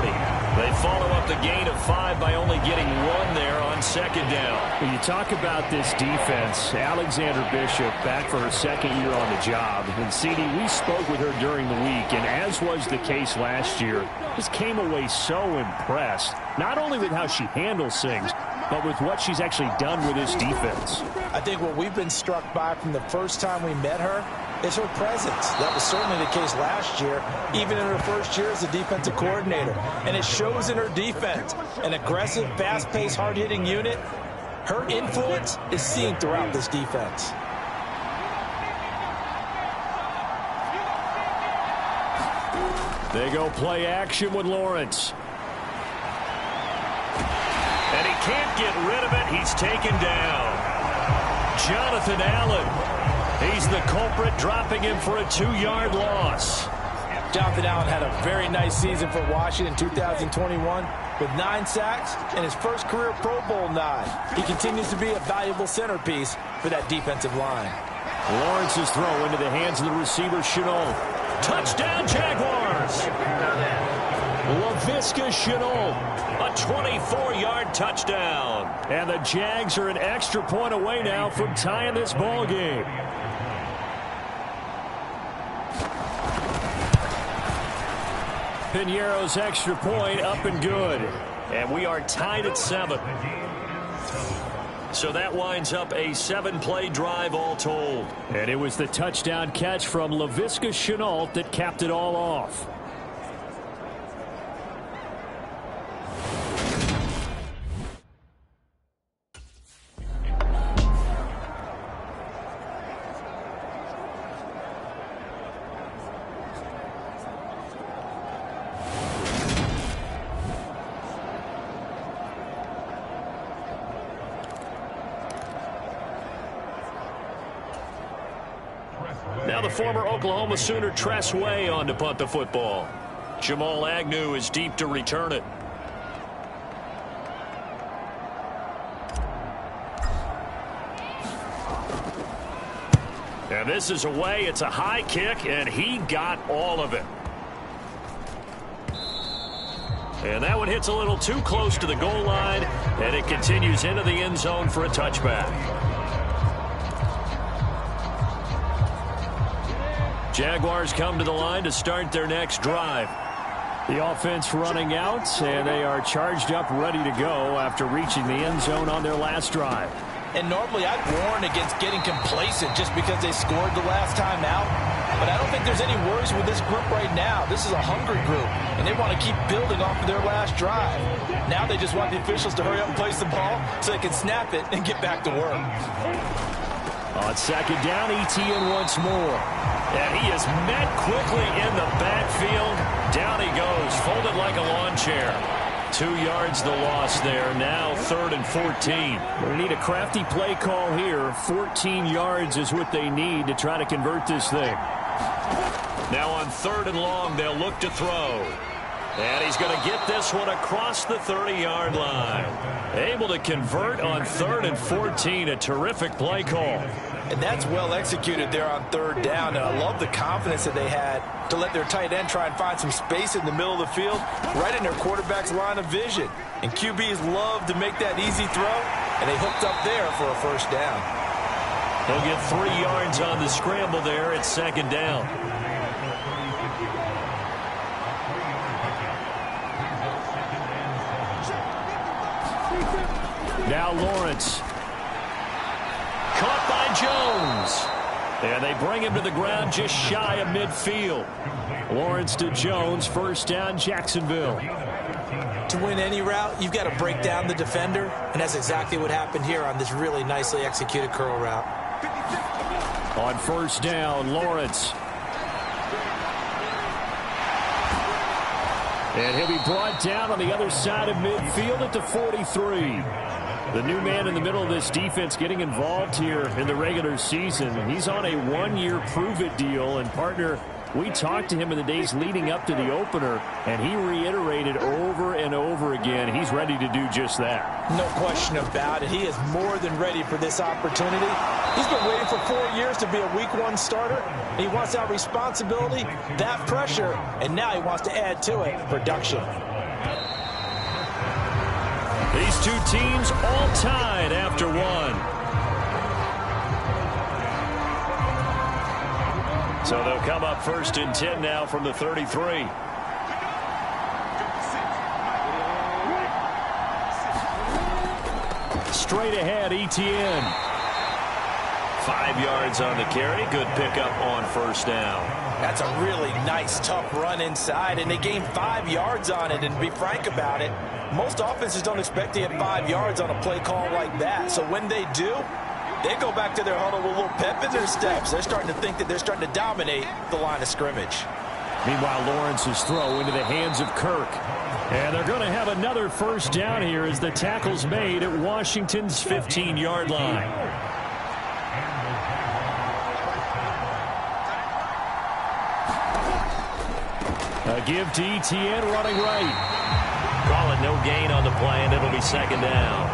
They follow up the gain of 5 by only getting 1 there on second down. When you talk about this defense, Alexander Bishop back for her second year on the job. And CD, we spoke with her during the week, and as was the case last year, just came away so impressed, not only with how she handles things, but with what she's actually done with this defense. I think what we've been struck by from the first time we met her is her presence. That was certainly the case last year, even in her first year as a defensive coordinator. And it shows in her defense. An aggressive, fast-paced, hard-hitting unit. Her influence is seen throughout this defense. They go play action with Lawrence. And he can't get rid of it. He's taken down. Jonathan Allen. He's the culprit, dropping him for a 2-yard loss. Jonathan Allen had a very nice season for Washington in 2021 with 9 sacks and his first career Pro Bowl nod. He continues to be a valuable centerpiece for that defensive line. Lawrence's throw into the hands of the receiver, Chenault. Touchdown, Jaguars! Laviska Chenault. A 24-yard touchdown. And the Jags are an extra point away now from tying this ball game. Piñeiro's extra point up and good. And we are tied at 7. So that winds up a 7-play drive all told. And it was the touchdown catch from Laviska Chenault that capped it all off. Now the former Oklahoma Sooner Tress Way on to punt the football. Jamal Agnew is deep to return it. And this is away. It's a high kick, and he got all of it. And that one hits a little too close to the goal line, and it continues into the end zone for a touchback. Jaguars come to the line to start their next drive. The offense running out, and they are charged up, ready to go after reaching the end zone on their last drive. And normally I'd warn against getting complacent just because they scored the last time out. But I don't think there's any worries with this group right now. This is a hungry group, and they want to keep building off of their last drive. Now they just want the officials to hurry up and place the ball so they can snap it and get back to work. On second down, Etienne once more. And he is met quickly in the backfield. Down he goes, folded like a lawn chair. 2 yards the loss there. Now 3rd and 14. They need a crafty play call here. 14 yards is what they need to try to convert this thing. Now on 3rd and long, they'll look to throw. And he's going to get this one across the 30-yard line. Able to convert on 3rd and 14. A terrific play call. And that's well executed there on 3rd down. And I love the confidence that they had to let their tight end try and find some space in the middle of the field, right in their quarterback's line of vision. And QBs love to make that easy throw, and they hooked up there for a first down. He'll get 3 yards on the scramble there at second down. Now Lawrence. Caught by Jones. And they bring him to the ground just shy of midfield. Lawrence to Jones, first down, Jacksonville. To win any route, you've got to break down the defender, and that's exactly what happened here on this really nicely executed curl route. On first down, Lawrence. And he'll be brought down on the other side of midfield at the 43. The new man in the middle of this defense getting involved here in the regular season. He's on a 1-year prove-it deal, and partner, we talked to him in the days leading up to the opener, and he reiterated over and over again he's ready to do just that. No question about it. He is more than ready for this opportunity. He's been waiting for 4 years to be a week 1 starter. He wants that responsibility, that pressure, and now he wants to add to it production. These two teams all tied after 1. So they'll come up first and 10 now from the 33. Straight ahead, Etienne. 5 yards on the carry. Good pickup on first down. That's a really nice, tough run inside, and they gained 5 yards on it. And to be frank about it, most offenses don't expect to get 5 yards on a play call like that. So when they do, they go back to their huddle with a little pep in their steps. They're starting to think that they're starting to dominate the line of scrimmage. Meanwhile, Lawrence's throw into the hands of Kirk. And they're going to have another first down here as the tackle's made at Washington's 15-yard line. A give to Etienne running right. Call it no gain on the play, and it'll be second down.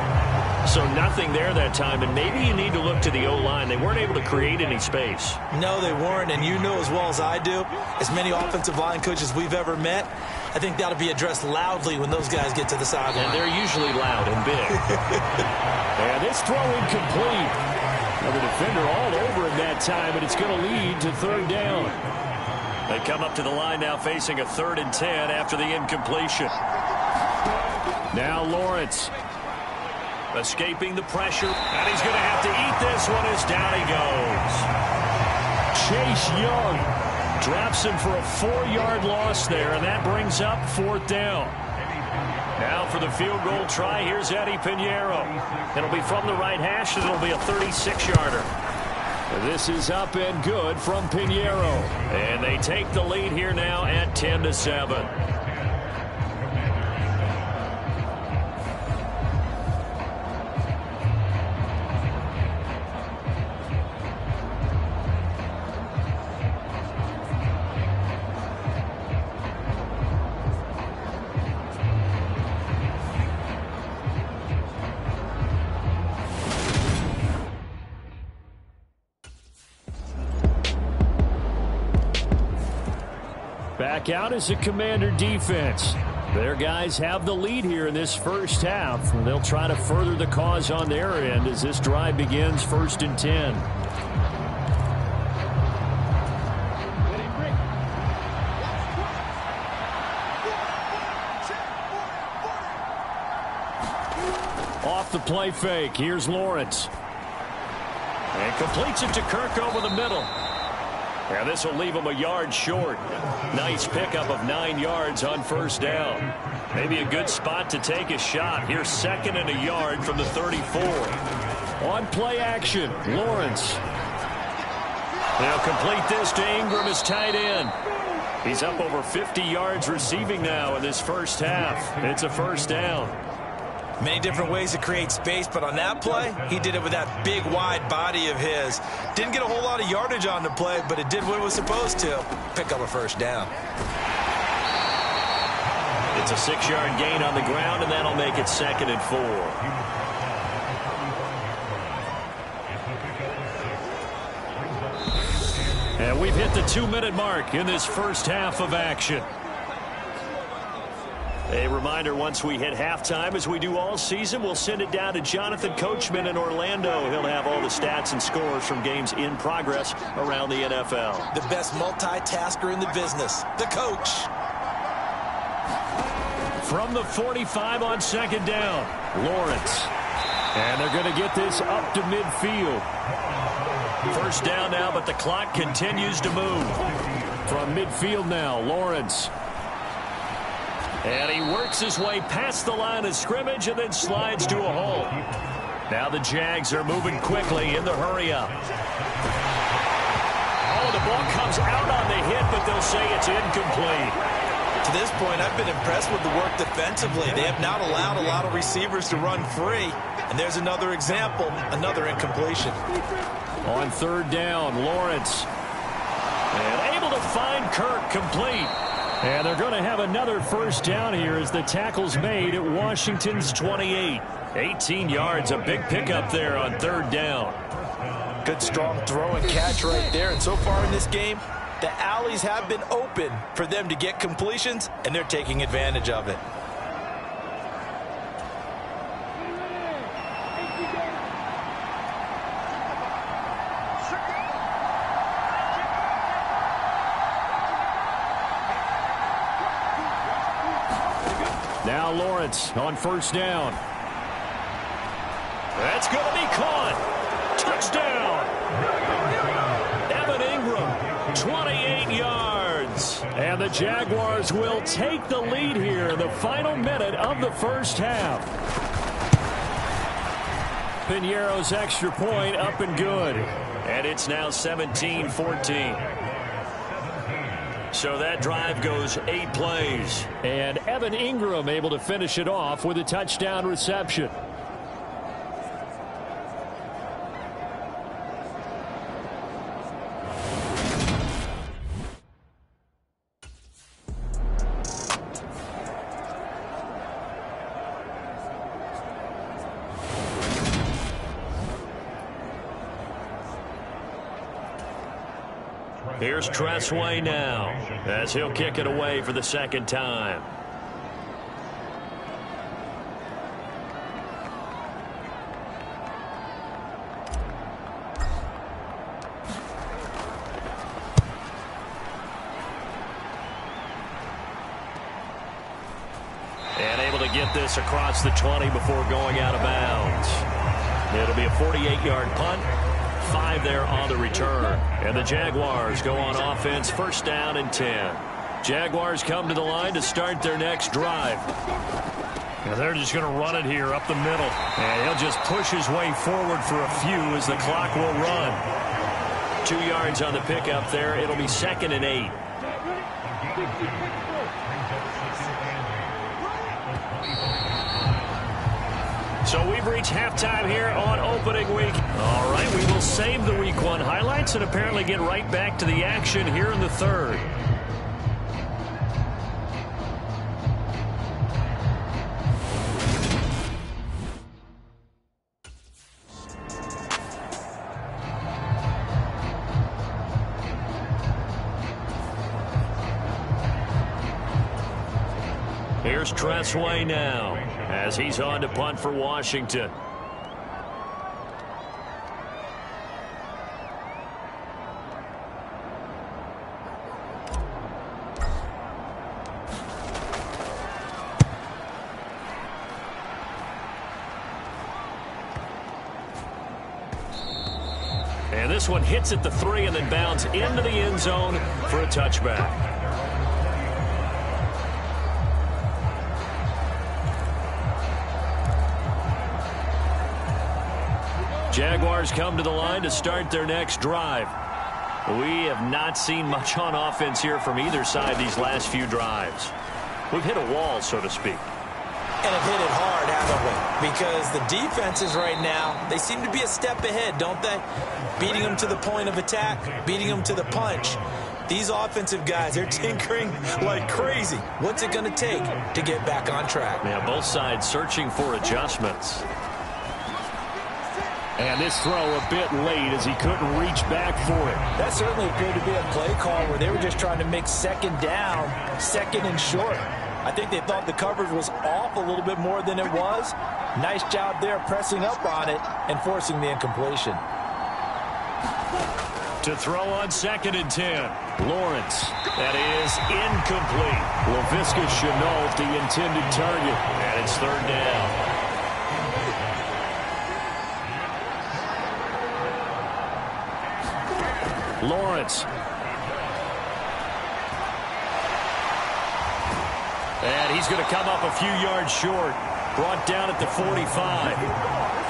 So nothing there that time, and maybe you need to look to the O-line. They weren't able to create any space. No, they weren't, and you know as well as I do, as many offensive line coaches we've ever met, I think that'll be addressed loudly when those guys get to the sideline. And they're usually loud and big. And this throw incomplete. Now the defender all over him that time, but it's going to lead to third down. They come up to the line now facing a 3rd and 10 after the incompletion. Now Lawrence. Escaping the pressure, and he's going to have to eat this one as down he goes. Chase Young drops him for a 4-yard loss there, and that brings up 4th down. Now for the field goal try, here's Eddie Pinheiro. It'll be from the right hash, and it'll be a 36-yarder. This is up and good from Pinheiro. And they take the lead here now at 10-7. Back out as a Commander defense. Their guys have the lead here in this first half. They'll try to further the cause on their end as this drive begins 1st and 10. Off the play fake. Here's Lawrence. And completes it to Kirk over the middle. And this will leave him a yard short. Nice pickup of 9 yards on first down. Maybe a good spot to take a shot. Here's 2nd and a yard from the 34. On play action, Lawrence. They'll complete this to Ingram as tight end. He's up over 50 yards receiving now in this first half. It's a first down. Many different ways to create space, but on that play, he did it with that big, wide body of his. Didn't get a whole lot of yardage on the play, but it did what it was supposed to. Pick up a first down. It's a 6-yard gain on the ground, and that'll make it 2nd and 4. And we've hit the 2-minute mark in this first half of action. A reminder, once we hit halftime, as we do all season, we'll send it down to Jonathan Coachman in Orlando. He'll have all the stats and scores from games in progress around the NFL. The best multitasker in the business, the coach. From the 45 on second down, Lawrence. And they're going to get this up to midfield. First down now, but the clock continues to move. From midfield now, Lawrence. And he works his way past the line of scrimmage and then slides to a halt. Now the Jags are moving quickly in the hurry-up. Oh, the ball comes out on the hit, but they'll say it's incomplete. To this point, I've been impressed with the work defensively. They have not allowed a lot of receivers to run free. And there's another example, another incompletion. On third down, Lawrence. And able to find Kirk, complete. And they're going to have another first down here as the tackle's made at Washington's 28. 18 yards, a big pickup there on third down. Good strong throw and catch right there. And so far in this game, the alleys have been open for them to get completions, and they're taking advantage of it. Now Lawrence on first down. That's going to be caught. Touchdown. Evan Ingram, 28 yards. And the Jaguars will take the lead here in the final minute of the first half. Piñeiro's extra point up and good. And it's now 17-14. So that drive goes 8 plays. And Evan Ingram able to finish it off with a touchdown reception. Here's Tressway now, as he'll kick it away for the second time. And able to get this across the 20 before going out of bounds. It'll be a 48-yard punt. 5 there on the return. And the Jaguars go on offense, first down and 10. Jaguars come to the line to start their next drive. And they're just going to run it here up the middle. And he'll just push his way forward for a few as the clock will run. 2 yards on the pickup there. It'll be 2nd and 8. So we've reached halftime here on opening week. All right, we will save the week 1 highlights and apparently get right back to the action here in the third. Here's Tressway now, as he's on to punt for Washington. And this one hits at the 3 and then bounds into the end zone for a touchback. Jaguars come to the line to start their next drive. We have not seen much on offense here from either side these last few drives. We've hit a wall, so to speak. And have hit it hard, haven't we? Because the defenses right now, they seem to be a step ahead, don't they? Beating them to the point of attack, beating them to the punch. These offensive guys, they're tinkering like crazy. What's it going to take to get back on track? Yeah, both sides searching for adjustments. And this throw a bit late as he couldn't reach back for it. That certainly appeared to be a play call where they were just trying to make second down, 2nd and short. I think they thought the coverage was off a little bit more than it was. Nice job there pressing up on it and forcing the incompletion. To throw on 2nd and 10. Lawrence. That is incomplete. Laviska Shenault, the intended target. And it's 3rd down. Lawrence. And he's going to come up a few yards short. Brought down at the 45.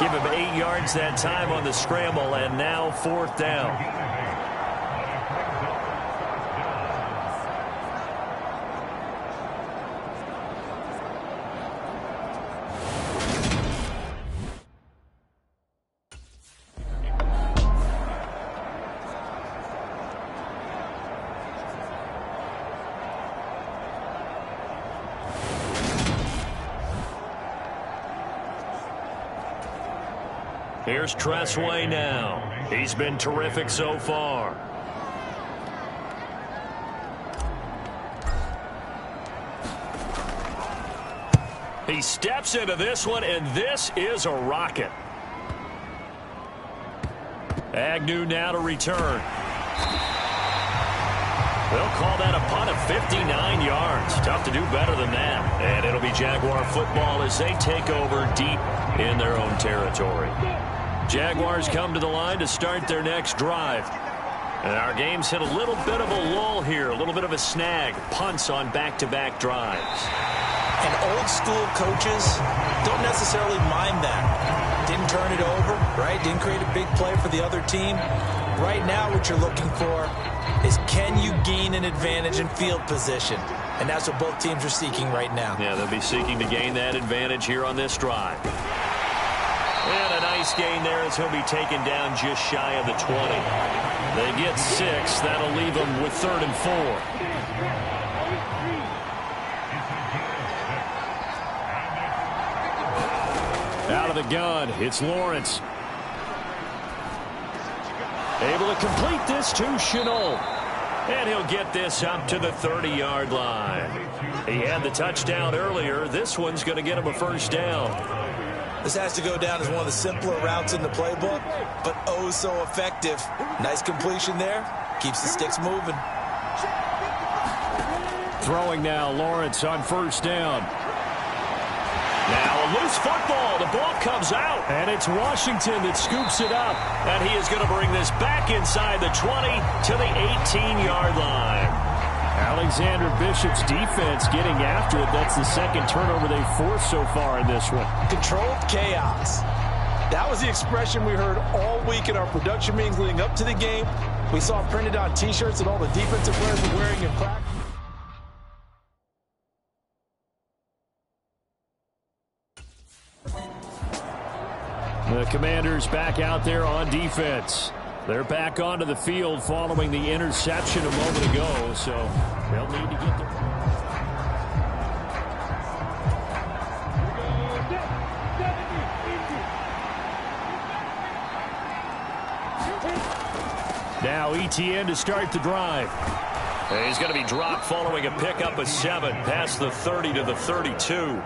Give him 8 yards that time on the scramble, and now 4th down. Here's Tressway now. He's been terrific so far. He steps into this one, and this is a rocket. Agnew now to return. They'll call that a punt of 59 yards. Tough to do better than that. And it'll be Jaguar football as they take over deep in their own territory. Jaguars come to the line to start their next drive. And our game's hit a little bit of a lull here, a little bit of a snag. Punts on back-to-back drives. And old school coaches don't necessarily mind that. Didn't turn it over, right? Didn't create a big play for the other team. Right now what you're looking for is, can you gain an advantage in field position? And that's what both teams are seeking right now. Yeah, they'll be seeking to gain that advantage here on this drive. And a nice gain there as he'll be taken down just shy of the 20. They get 6. That'll leave them with 3rd and 4. Out of the gun, it's Lawrence. Able to complete this to Shenault. And he'll get this up to the 30-yard line. He had the touchdown earlier. This one's going to get him a 1st down. This has to go down as one of the simpler routes in the playbook, but oh so effective. Nice completion there. Keeps the sticks moving. Throwing now, Lawrence on 1st down. Now a loose football. The ball comes out, and it's Washington that scoops it up. And he is going to bring this back inside the 20 to the 18-yard line. Alexander Bishop's defense getting after it. That's the 2nd turnover they've forced so far in this one. Controlled chaos. That was the expression we heard all week in our production meetings leading up to the game. We saw printed on T-shirts and all the defensive players were wearing in practice. The Commanders back out there on defense. They're back onto the field following the interception a moment ago, so they'll need to get the... Now Etienne to start the drive. And he's going to be dropped following a pickup of 7 past the 30 to the 32.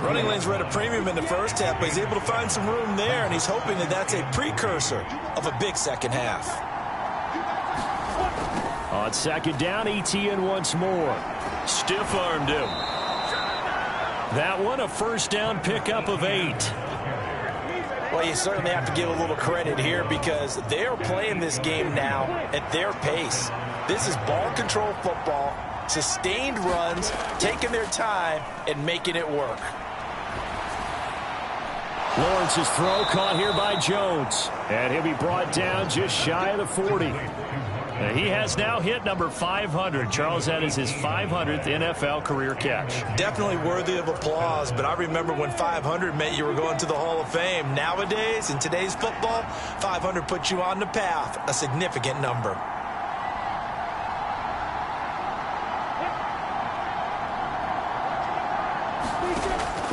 Running lanes were at a premium in the first half, but he's able to find some room there, and he's hoping that that's a precursor of a big second half. On 2nd down, Etienne once more. Stiff-armed him. That one, a 1st down pickup of 8. Well, you certainly have to give a little credit here because they're playing this game now at their pace. This is ball control football, sustained runs, taking their time, and making it work. Lawrence's throw caught here by Jones. And he'll be brought down just shy of the 40. He has now hit number 500. Charles, that is his 500th NFL career catch. Definitely worthy of applause, but I remember when 500 meant you were going to the Hall of Fame. Nowadays, in today's football, 500 puts you on the path, a significant number.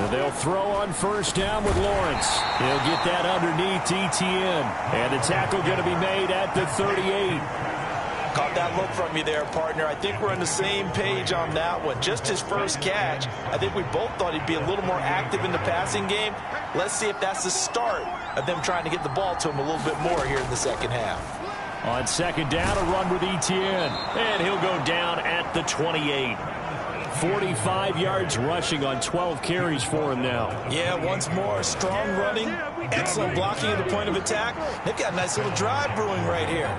They'll throw on 1st down with Lawrence. He'll get that underneath Etienne. And the tackle going to be made at the 38. Caught that look from you there, partner. I think we're on the same page on that one. Just his first catch. I think we both thought he'd be a little more active in the passing game. Let's see if that's the start of them trying to get the ball to him a little bit more here in the second half. On second down, a run with Etienne. And he'll go down at the 28. 45 yards rushing on 12 carries for him now. Yeah, once more, strong running, excellent blocking at the point of attack. They've got a nice little drive brewing right here.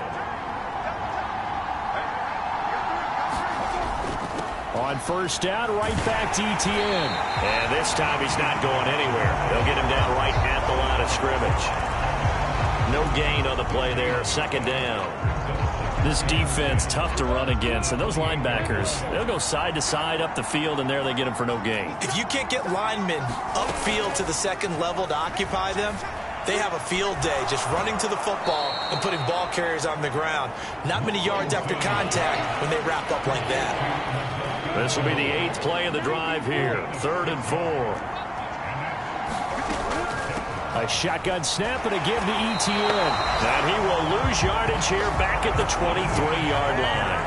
On first down, right back to Etienne. And this time he's not going anywhere. They'll get him down right at the line of scrimmage. No gain on the play there, second down. This defense, tough to run against. And those linebackers, they'll go side to side up the field, and there they get them for no gain. If you can't get linemen upfield to the second level to occupy them, they have a field day just running to the football and putting ball carriers on the ground. Not many yards after contact when they wrap up like that. This will be the 8th play of the drive here. 3rd and 4. A shotgun snap and again to Etienne. And he will lose yardage here back at the 23-yard line.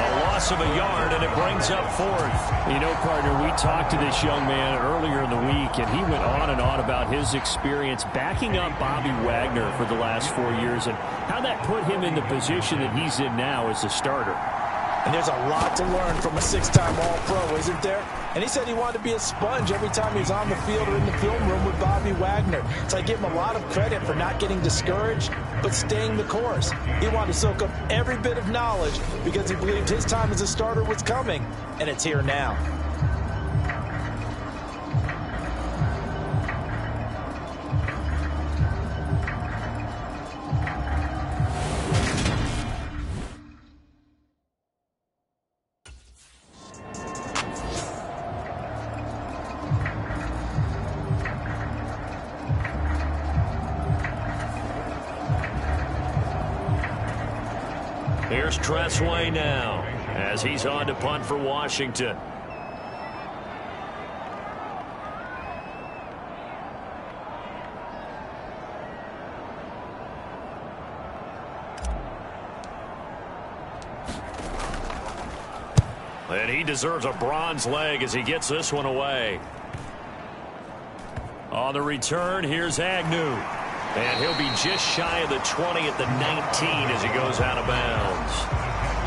A loss of a yard, and it brings up 4th. You know, partner, we talked to this young man earlier in the week, and he went on and on about his experience backing up Bobby Wagner for the last 4 years and how that put him in the position that he's in now as a starter. And there's a lot to learn from a 6-time All-Pro, isn't there? And he said he wanted to be a sponge every time he's on the field or in the film room with Bobby Wagner. So I give him a lot of credit for not getting discouraged, but staying the course. He wanted to soak up every bit of knowledge because he believed his time as a starter was coming, and it's here now. Here's Tressway now as he's on to punt for Washington. And he deserves a bronze leg as he gets this one away. On the return, here's Agnew. And he'll be just shy of the 20 at the 19 as he goes out of bounds.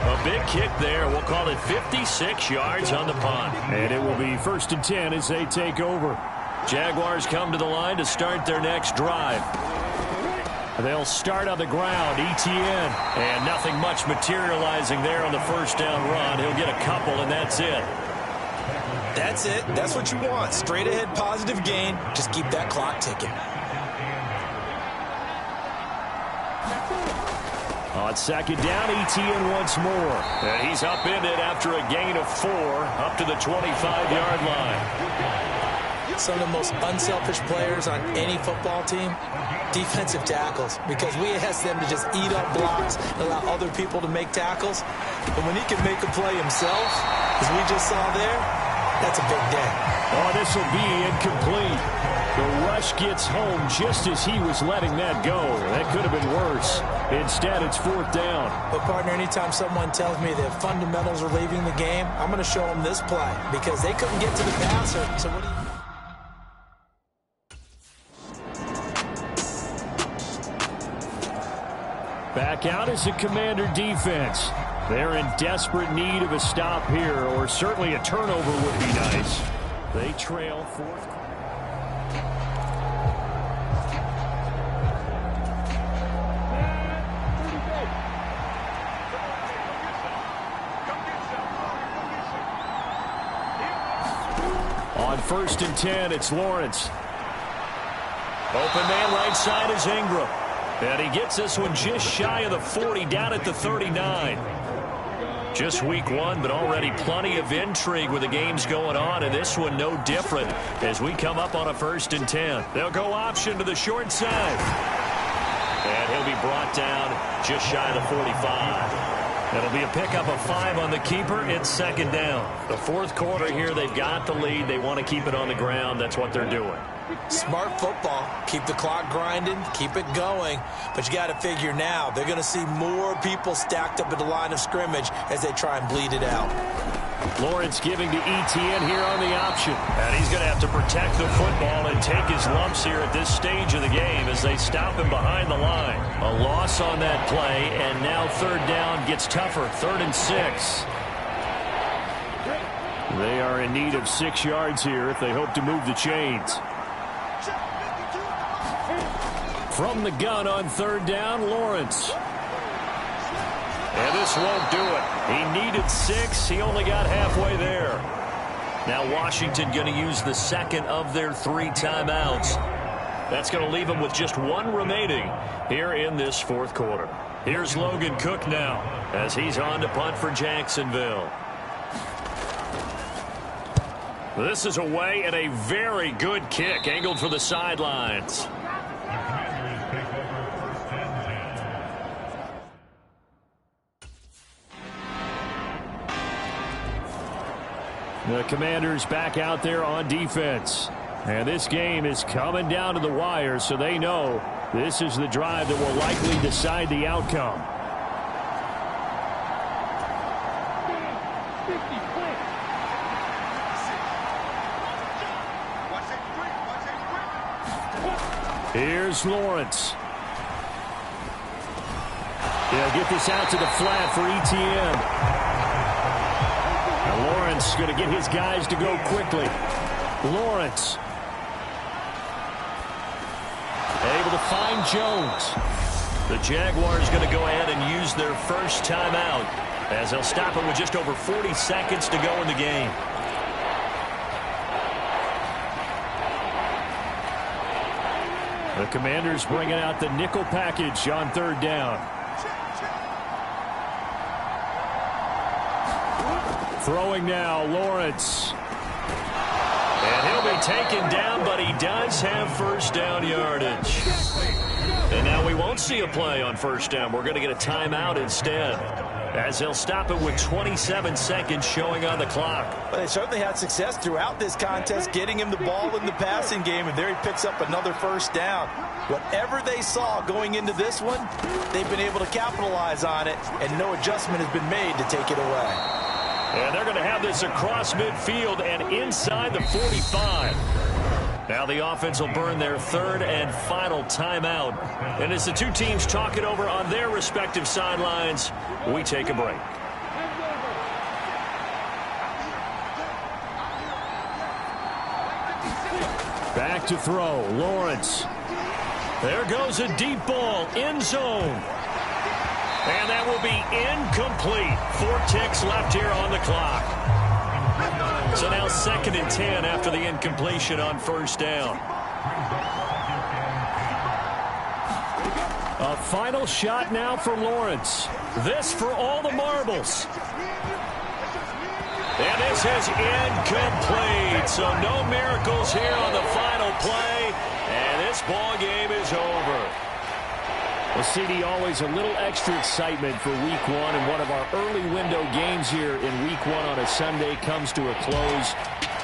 A big kick there. We'll call it 56 yards on the punt. And it will be 1st and 10 as they take over. Jaguars come to the line to start their next drive. They'll start on the ground. Etienne. And nothing much materializing there on the first down run. He'll get a couple, and that's it. That's it. That's what you want. Straight ahead positive gain. Just keep that clock ticking. On second down, Etienne once more. And he's upended after a gain of 4 up to the 25-yard line. Some of the most unselfish players on any football team, defensive tackles, because we ask them to just eat up blocks and allow other people to make tackles. And when he can make a play himself, as we just saw there, that's a big day. Oh, this will be incomplete. The rush gets home just as he was letting that go. That could have been worse. Instead, it's 4th down. But, partner, anytime someone tells me that fundamentals are leaving the game, I'm going to show them this play because they couldn't get to the passer. So what do you... Back out is the Commander defense. They're in desperate need of a stop here, or certainly a turnover would be nice. They trail 4th. On 1st and 10, it's Lawrence. Open man right side is Ingram. And he gets this one just shy of the 40, down at the 39. Just week 1, but already plenty of intrigue with the games going on, and this one no different as we come up on a 1st and 10. They'll go option to the short side. And he'll be brought down just shy of the 45. It'll be a pickup of 5 on the keeper. It's 2nd down. The 4th quarter here, they've got the lead. They want to keep it on the ground. That's what they're doing. Smart football. Keep the clock grinding, keep it going. But you got to figure now, they're going to see more people stacked up at the line of scrimmage as they try and bleed it out. Lawrence giving to Etienne here on the option. And he's going to have to protect the football and take his lumps here at this stage of the game as they stop him behind the line. A loss on that play, and now third down gets tougher. 3rd and 6. They are in need of 6 yards here if they hope to move the chains. From the gun on 3rd down, Lawrence. And this won't do it. He needed 6. He only got halfway there. Now Washington going to use the second of their 3 timeouts. That's going to leave them with just 1 remaining here in this 4th quarter. Here's Logan Cook now as he's on to punt for Jacksonville. This is away and a very good kick angled for the sidelines. The Commanders back out there on defense. And this game is coming down to the wire, so they know this is the drive that will likely decide the outcome. Here's Lawrence. They'll get this out to the flat for Etienne. Now Lawrence going to get his guys to go quickly. Lawrence. Able to find Jones. The Jaguars going to go ahead and use their first timeout as they'll stop it with just over 40 seconds to go in the game. The Commanders bringing out the nickel package on 3rd down. Throwing now, Lawrence. And he'll be taken down, but he does have first down yardage. And now we won't see a play on first down. We're going to get a timeout instead, as they'll stop it with 27 seconds showing on the clock. Well, they certainly had success throughout this contest, getting him the ball in the passing game, and there he picks up another first down. Whatever they saw going into this one, they've been able to capitalize on it, and no adjustment has been made to take it away. And they're going to have this across midfield and inside the 45. Now the offense will burn their 3rd and final timeout. And as the two teams talk it over on their respective sidelines, we take a break. Back to throw, Lawrence. There goes a deep ball, end zone. And that will be incomplete. 4 ticks left here on the clock. So now 2nd and 10 after the incompletion on first down. A final shot now for Lawrence. This for all the marbles. And this is incomplete. So no miracles here on the final play. And this ball game is over. Well, CD, always a little extra excitement for Week 1, and one of our early window games here in Week 1 on a Sunday comes to a close.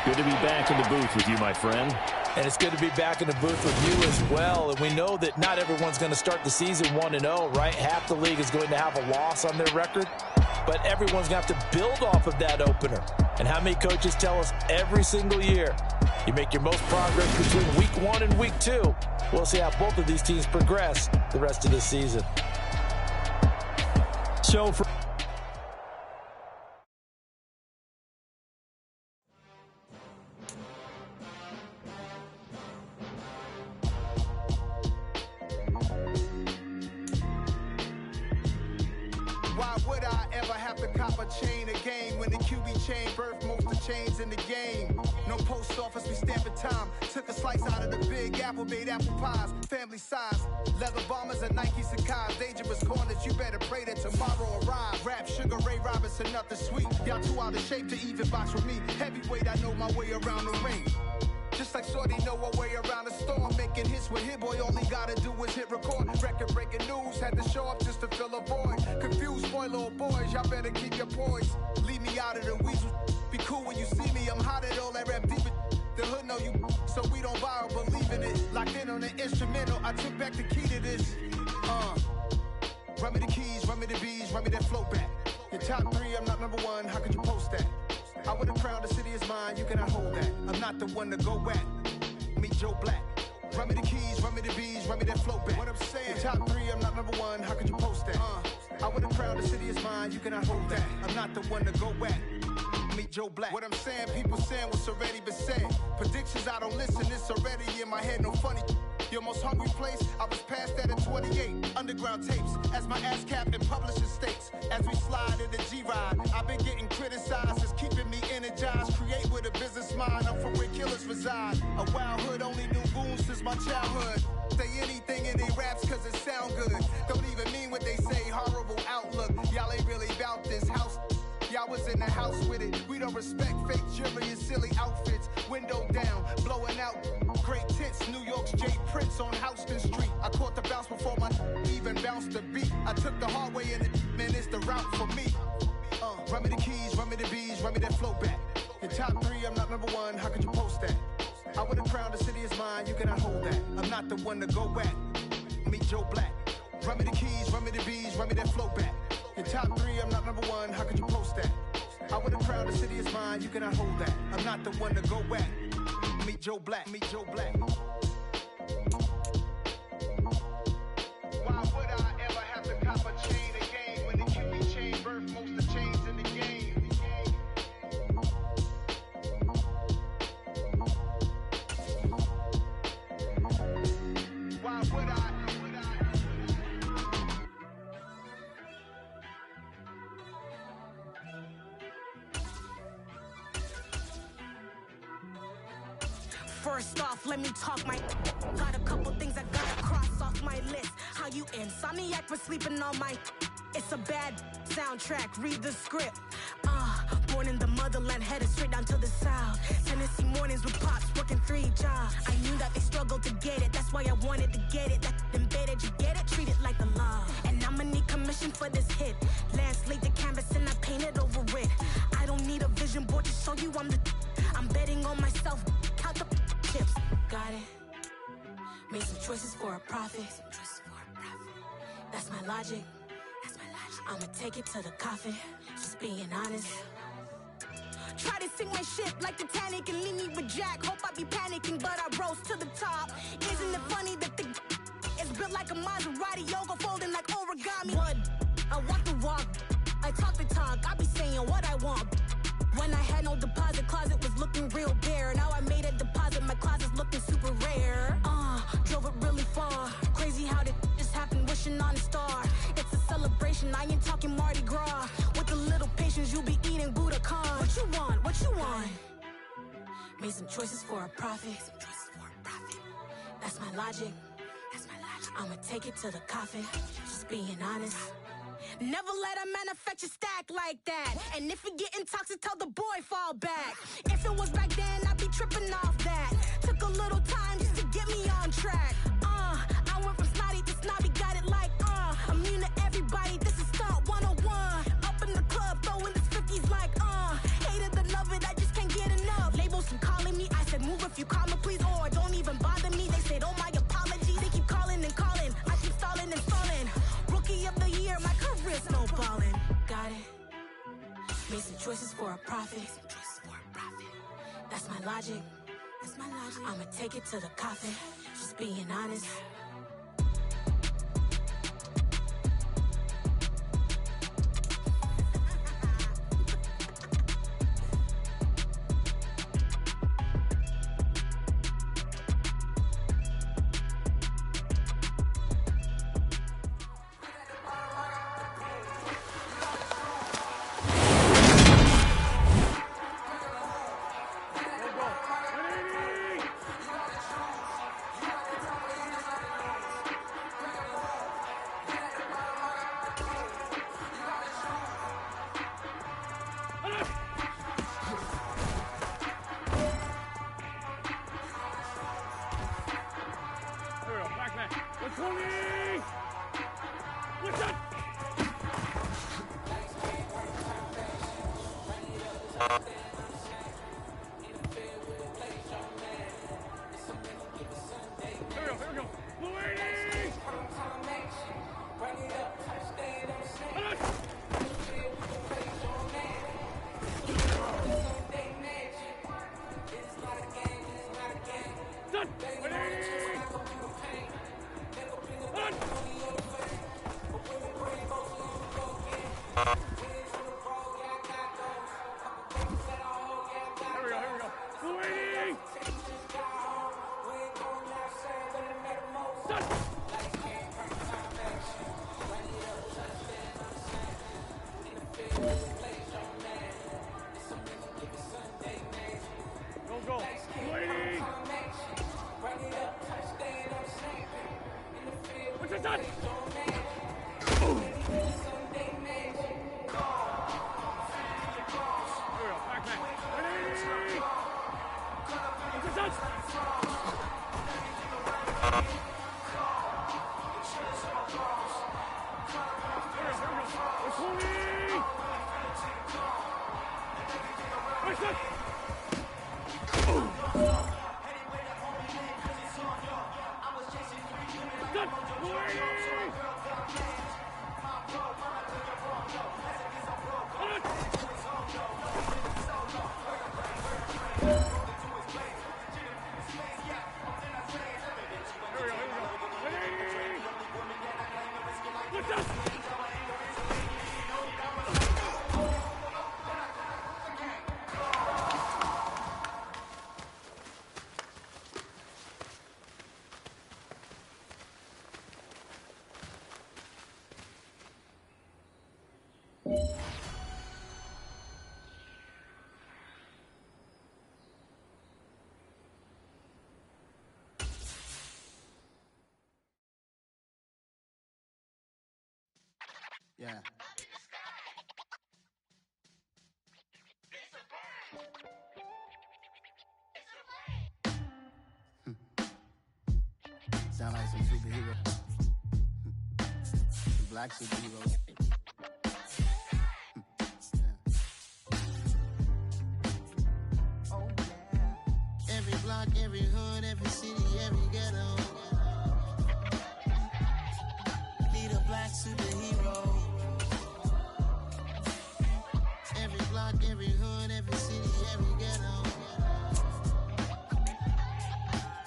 Good to be back in the booth with you, my friend. And it's good to be back in the booth with you as well. And we know that not everyone's going to start the season 1-0, right? Half the league is going to have a loss on their record. But everyone's going to have to build off of that opener. And how many coaches tell us every single year, you make your most progress between Week 1 and Week 2. We'll see how both of these teams progress the rest of this season. So for why would I ever have to cop a chain again when the QB chain birthed most of chains in the game? No post office, we stamping time. Took a slice out of the big apple, made apple pies, family size. Leather bombers and Nikes and Kais. Dangerous corners, you better pray that tomorrow arrive. Rap, Sugar Ray Robinson, nothing sweet. Y'all too out of shape to even box with me. Heavyweight, I know my way around the ring. Just like Shorty know a way around the storm. Making hits with Hit Boy, all he gotta do is hit record. Record breaking news, had to show up just to fill a void. Confused boy, little boys, y'all better keep your poise. Leave me out of the weasel. Be cool when you see me, I'm hot at all that rap deep. The hood know you so we don't borrow, believe in it. Locked in on the instrumental, I took back the key to this. Run me the keys, run me the bees, run me that flow back. Your top 3, I'm not number 1, how could you post that? I would've crowned the city is mine, you cannot hold that. I'm not the one to go at. Meet Joe Black. Run me the keys, run me the bees, run me that flow back. What I'm saying, your top 3, I'm not number 1, how could you post that? I would've crowned the city is mine, you cannot hold that. I'm not the one to go at. Meet Joe Black. What I'm saying, people saying what's already been said. Predictions, I don't listen, it's already in my head, no funny. Your most hungry place, I was past that at 28. Underground tapes, as my ass cap in publishing states. As we slide in the G-Ride, I've been getting criticized, it's keeping me energized. Create with a business mind, I'm from where killers reside. A wild hood, only knew goons since my childhood. Say anything in they raps cause it sound good. Don't even mean what they say, horrible outlook. Y'all ain't really about this house. Y'all was in the house with it. We don't respect fake jewelry and silly outfits. Window down, blowing out. Great tents, New York's J. Prince on Houston Street. I caught the bounce before my even bounced the beat. I took the hard way in it, man, it's the route for me. Run me the keys, run me the bees, run me that flow back. Your top 3, I'm not number 1, how could you post that? I would've crowned the city is mine, you cannot hold that. I'm not the one to go at. Meet Joe Black. Run me the keys, run me the bees, run me that flow back. Your top 3, I'm not number 1, how could you post that? I would've crowned the city is mine, you cannot hold that. I'm not the one to go at. Meet Joe Black, meet Joe Black. Why would I ever have to cop a chain again when the QB chain birthed most of the chains in the game? Why would I? First off, let me talk my. Got a couple things I gotta cross off my list. How you insomniac for sleeping on my. It's a bad soundtrack, read the script. Born in the motherland, headed straight down to the south. Tennessee mornings with pops, working 3 jobs. I knew that they struggled to get it, that's why I wanted to get it. That embedded, you get it, treat it like a law. And I'ma need commission for this hit. Lance laid the canvas and I painted over it. I don't need a vision board to show you I'm the. I'm betting on myself, count the chips. Got it. Made some choices for a profit. That's my logic. I'ma take it to the coffin. Just being honest. Try to sink my ship like Titanic and leave me with Jack. Hope I be panicking, but I rose to the top. Isn't it funny that the is built like a Maserati, yoga folding like origami? What? I walk the walk. I talk the talk. I be saying what I want. When I had no deposit, closet was looking real bare. Now I made a deposit, my closet's looking super rare. Drove it really far. Crazy how did this happen, wishing on a star. It's a celebration, I ain't talking Mardi Gras. With a little patience, you'll be eating Budokan. What you want, what you want? Made some choices for a profit. That's my logic. I'ma take it to the coffin. Just being honest. Never let a manufacture stack like that. And if it getting toxic, tell the boy fall back. If it was back then, I'd be tripping off that. Took a little time just to get me on track. I went from snotty to snobby, got it like immune to everybody, this is stunt 101. Up in the club, throwing this 50s like hate it or love it, I just can't get enough. Labels keep calling me, I said move if you call me please, or don't even bother me. They said oh my apology, they keep calling and calling. I keep stalling and stalling. Rookie of the year, my career snowballing. Got it. Made some choices for a profit. That's my logic. I'ma take it to the coffin. Just being honest. Yeah. Sound like some superhero. Black superheroes. Oh yeah. Every block, every hood, every city, every ghetto. Need a black superhero. Every block, every hood, every city, every ghetto.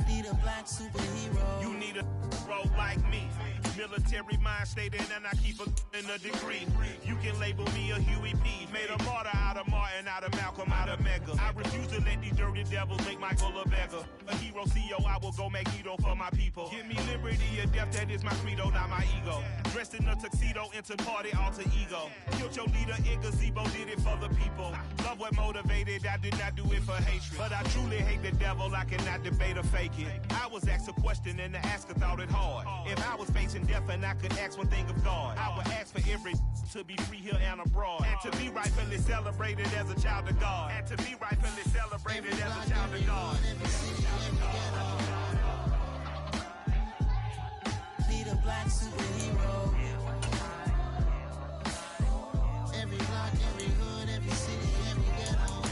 Need a black superhero. You need a hero like me. Military mind state and I keep in a degree. You can label me a Huey P. Made a martyr out of Martin, out of Malcolm, out of Mega. I refuse to let these dirty devils make Michael a beggar. A hero CEO, I will go Magneto for my people. Give me liberty or death, that is my credo, not my ego. Dressed in a tuxedo, into party, alter ego. Killed your leader in gazebo, did it for the people. Love what motivated, I did not do it for hatred. But I truly hate the devil, I cannot debate or fake it. I was asked a question and the asker thought it hard. If I was facing death and I could ask one thing of God, I would ask for every to be free here and abroad, and to be rightfully celebrated as a child of God, and to be rightfully celebrated as a child of God. Need a black superhero. Every block, every hood, every city, every ghetto.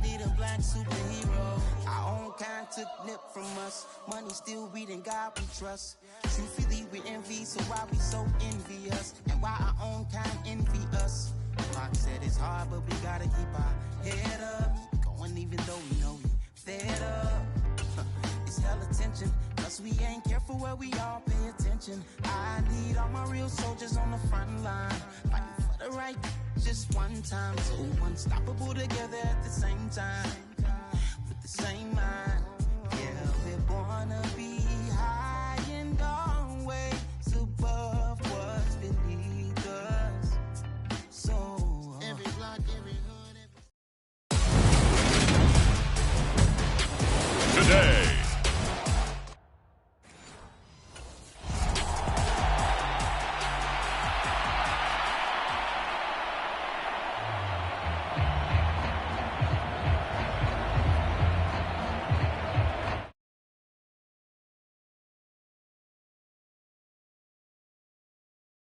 Need a black superhero. Our own kind took nip from us. Money still reading God we trust. Truthfully we envy, so why we so envious? And why our own kind envy us? Mark said it's hard, but we gotta keep our head up. Going even though we know we fed up. It's hella tension, plus we ain't careful where we all pay attention. I need all my real soldiers on the front line, fighting for the right just one time. So unstoppable together at the same time, with the same mind. Yeah, we're born